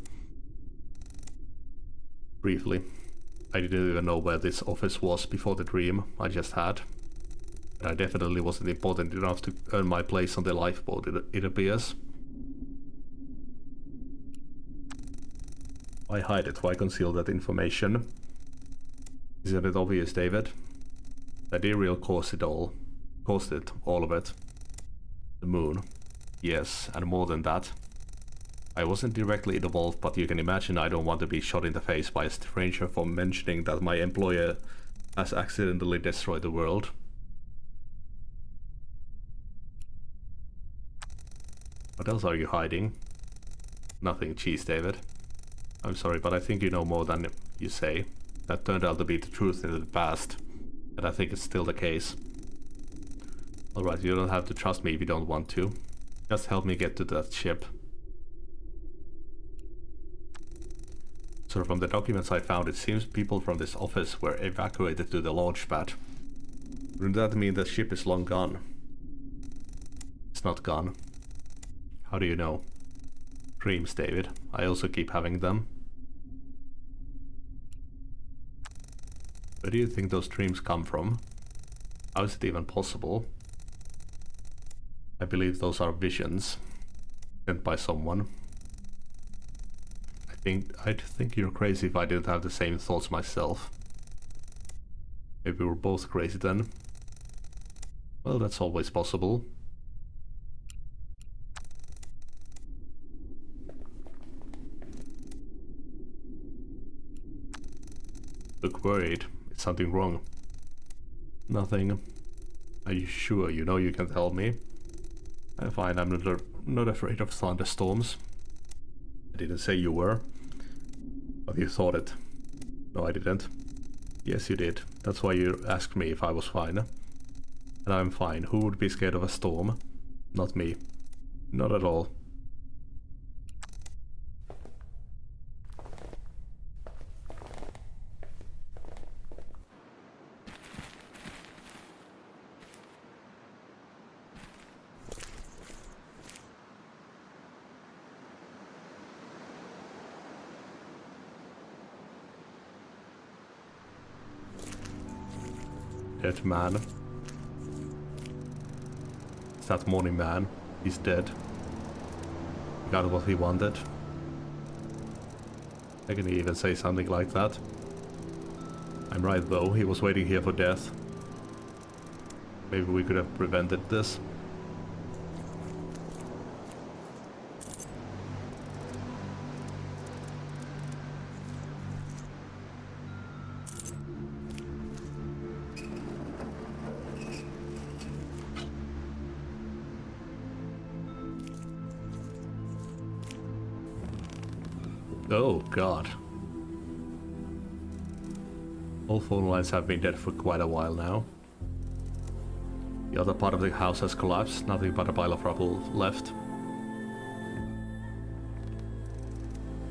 Briefly. I didn't even know where this office was before the dream I just had. But I definitely wasn't important enough to earn my place on the lifeboat, it appears. Why hide it? Why conceal that information? Isn't it obvious, David? Sidereal caused it all. Caused it, all of it. The moon. Yes, and more than that. I wasn't directly involved, but you can imagine I don't want to be shot in the face by a stranger for mentioning that my employer has accidentally destroyed the world. What else are you hiding? Nothing, Cheese David. I'm sorry, but I think you know more than you say. That turned out to be the truth in the past, and I think it's still the case. Alright, you don't have to trust me if you don't want to. Just help me get to that ship. So from the documents I found, it seems people from this office were evacuated to the launch pad. Wouldn't that mean the ship is long gone? It's not gone. How do you know? Dreams, David. I also keep having them. Where do you think those dreams come from? How is it even possible? I believe those are visions sent by someone. I'd think you're crazy if I didn't have the same thoughts myself. Maybe we're both crazy then. Well, that's always possible. Look worried. Is something wrong? Nothing. Are you sure? You know you can tell me? I'm fine. I'm not afraid of thunderstorms. I didn't say you were. But you thought it. No, I didn't. Yes, you did. That's why you asked me if I was fine. And I'm fine. Who would be scared of a storm? Not me. Not at all. Dead man. It's that morning man. He's dead. He got what he wanted. How can he even say something like that? I'm right though, he was waiting here for death. Maybe we could have prevented this. Oh god. All phone lines have been dead for quite a while now. The other part of the house has collapsed, nothing but a pile of rubble left.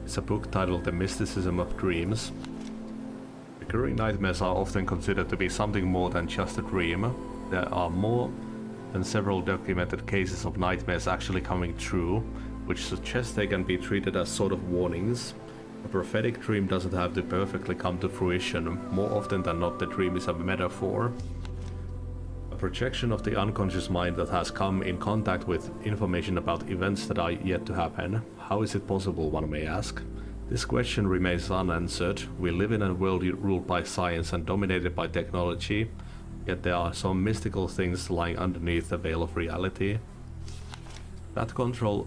It's a book titled The Mysticism of Dreams. Recurring nightmares are often considered to be something more than just a dream. There are more than several documented cases of nightmares actually coming true, which suggests they can be treated as sort of warnings. A prophetic dream doesn't have to perfectly come to fruition. More often than not, the dream is a metaphor. A projection of the unconscious mind that has come in contact with information about events that are yet to happen. How is it possible, one may ask? This question remains unanswered. We live in a world ruled by science and dominated by technology, yet there are some mystical things lying underneath the veil of reality that control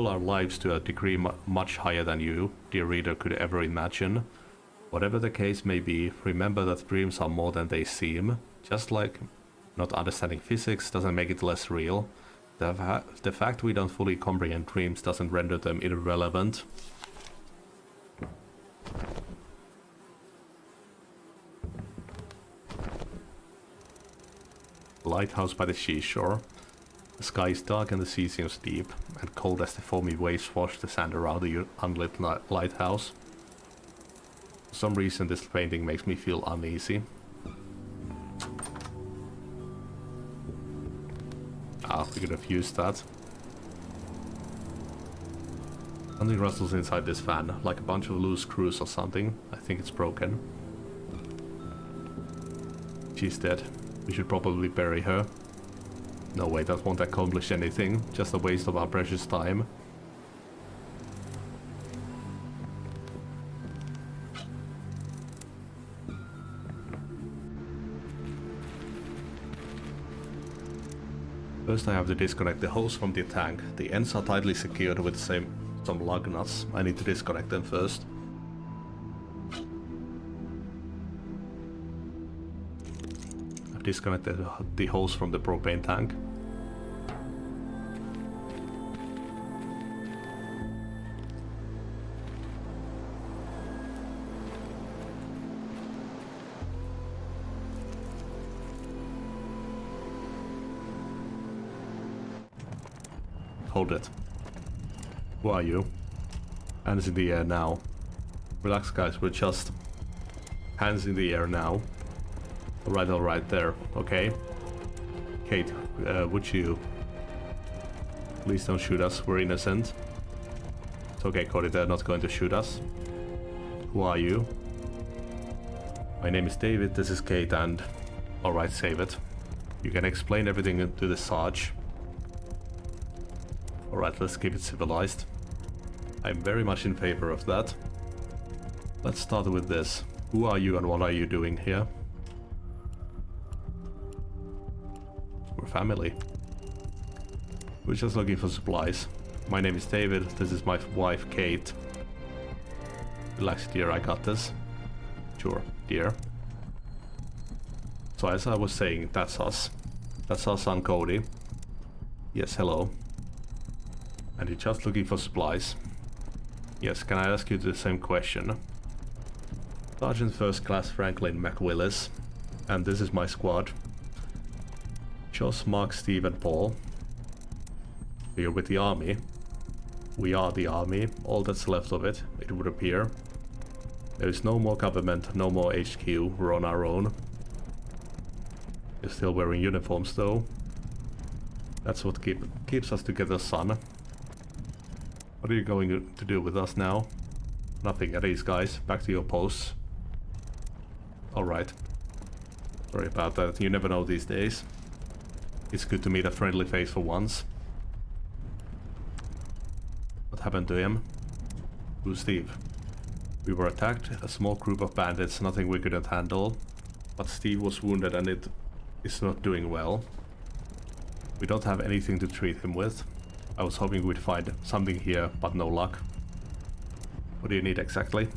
our lives to a degree much higher than you, dear reader, could ever imagine. Whatever the case may be, remember that dreams are more than they seem. Just like not understanding physics doesn't make it less real, the fact we don't fully comprehend dreams doesn't render them irrelevant. Lighthouse by the seashore. The sky is dark and the sea seems deep and cold as the foamy waves wash the sand around the unlit lighthouse. For some reason this painting makes me feel uneasy. We could have used that. Something rustles inside this fan, like a bunch of loose screws or something. I think it's broken. She's dead. We should probably bury her. No way, that won't accomplish anything. Just a waste of our precious time. First I have to disconnect the hose from the tank. The ends are tightly secured with some lug nuts. I need to disconnect them first. I've disconnected the hose from the propane tank. Hold it. Who are you? Hands in the air now. Relax guys, we're just... Hands in the air now. Alright, there, okay? Kate, would you... Please don't shoot us, we're innocent. It's okay, Cody, they're not going to shoot us. Who are you? My name is David, this is Kate, and... Alright, save it. You can explain everything to the Sarge. Alright, let's keep it civilized. I'm very much in favor of that. Let's start with this. Who are you and what are you doing here? We're family. We're just looking for supplies. My name is David, this is my wife Kate. Relax dear, I got this. Sure, dear. So as I was saying, that's us. That's our son Cody. Yes, hello. And you're just looking for supplies. Yes, can I ask you the same question? Sergeant First Class Franklin McWillis. And this is my squad. Josh, Mark, Steve and Paul. We're with the army. We are the army, all that's left of it, it would appear. There is no more government, no more HQ, we're on our own. You're still wearing uniforms though. That's what keeps us together, son. What are you going to do with us now? Nothing, at ease guys, back to your posts. Alright. Sorry about that, you never know these days. It's good to meet a friendly face for once. What happened to him? Who's Steve? We were attacked, a small group of bandits, nothing we couldn't handle. But Steve was wounded and it is not doing well. We don't have anything to treat him with. I was hoping we'd find something here, but no luck. What do you need exactly?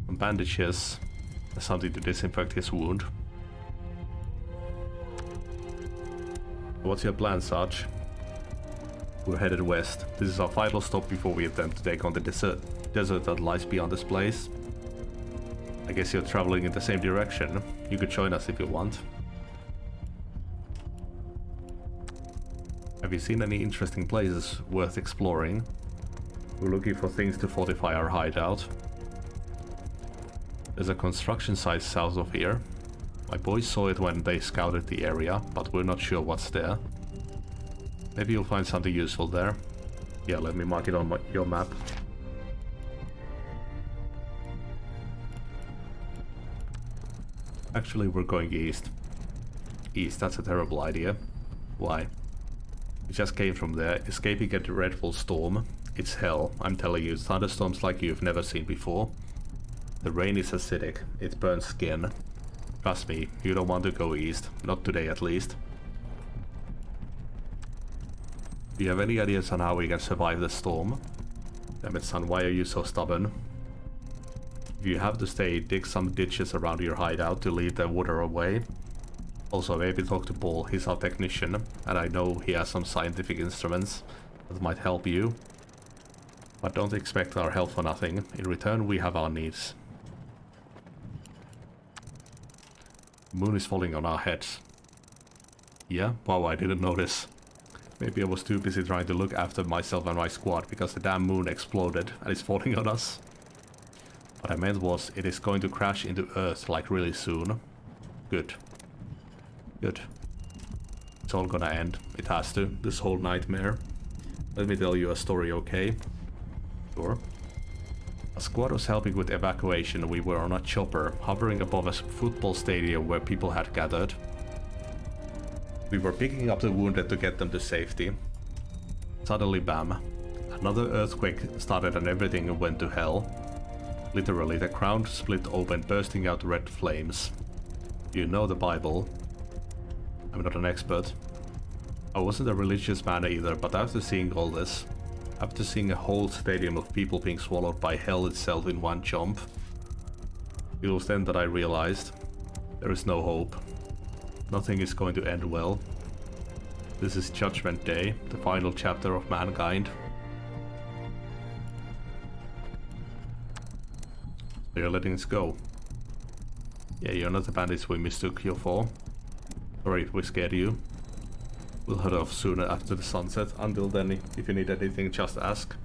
Some bandages and something to disinfect his wound. What's your plan, Sarge? We're headed west. This is our final stop before we attempt to take on the desert that lies beyond this place. I guess you're traveling in the same direction. You could join us if you want. Have you seen any interesting places worth exploring? We're looking for things to fortify our hideout. There's a construction site south of here. My boys saw it when they scouted the area, but we're not sure what's there. Maybe you'll find something useful there. Yeah, let me mark it on your map. Actually, we're going east. East, that's a terrible idea. Why? We just came from there, escaping a dreadful storm. It's hell, I'm telling you, thunderstorms like you've never seen before. The rain is acidic, it burns skin. Trust me, you don't want to go east, not today at least. Do you have any ideas on how we can survive the storm? Damn it, son, why are you so stubborn? If you have to stay, dig some ditches around your hideout to lead the water away. Also, maybe talk to Paul, he's our technician, and I know he has some scientific instruments that might help you. But don't expect our help for nothing. In return, we have our needs. The moon is falling on our heads. Yeah? Wow, I didn't notice. Maybe I was too busy trying to look after myself and my squad because the damn moon exploded and it's falling on us. What I meant was, it is going to crash into Earth like really soon. Good. Good. It's all gonna end. It has to. This whole nightmare. Let me tell you a story, okay? Sure. A squad was helping with evacuation. We were on a chopper, hovering above a football stadium where people had gathered. We were picking up the wounded to get them to safety. Suddenly, bam. Another earthquake started and everything went to hell. Literally, the ground split open, bursting out red flames. You know the Bible. I'm not an expert. I wasn't a religious man either, but after seeing all this, after seeing a whole stadium of people being swallowed by hell itself in one jump, it was then that I realized there is no hope. Nothing is going to end well. This is Judgment Day, the final chapter of mankind. So you're letting us go. Yeah, you're not the bandits we mistook you for. Sorry if we scared you. We'll head off sooner after the sunset. Until then, if you need anything, just ask.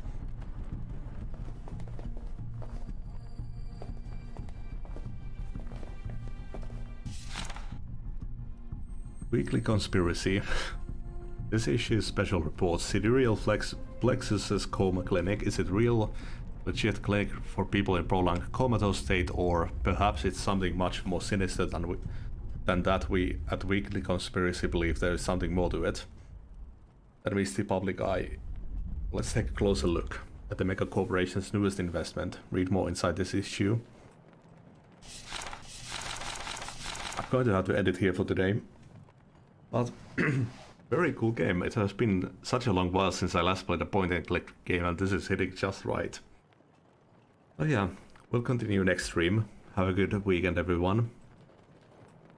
Weekly Conspiracy. This issue's special report. Sidereal Plexus's coma clinic. Is it real, legit clinic for people in prolonged comatose state, or perhaps it's something much more sinister than that? We at Weekly Conspiracy believe there is something more to it. That means the public eye. Let's take a closer look at the Mega Corporation's newest investment. Read more inside this issue. I'm going to have to end it here for today. But very cool game. It has been such a long while since I last played a point-and-click game, and this is hitting just right. But yeah, we'll continue next stream. Have a good weekend, everyone.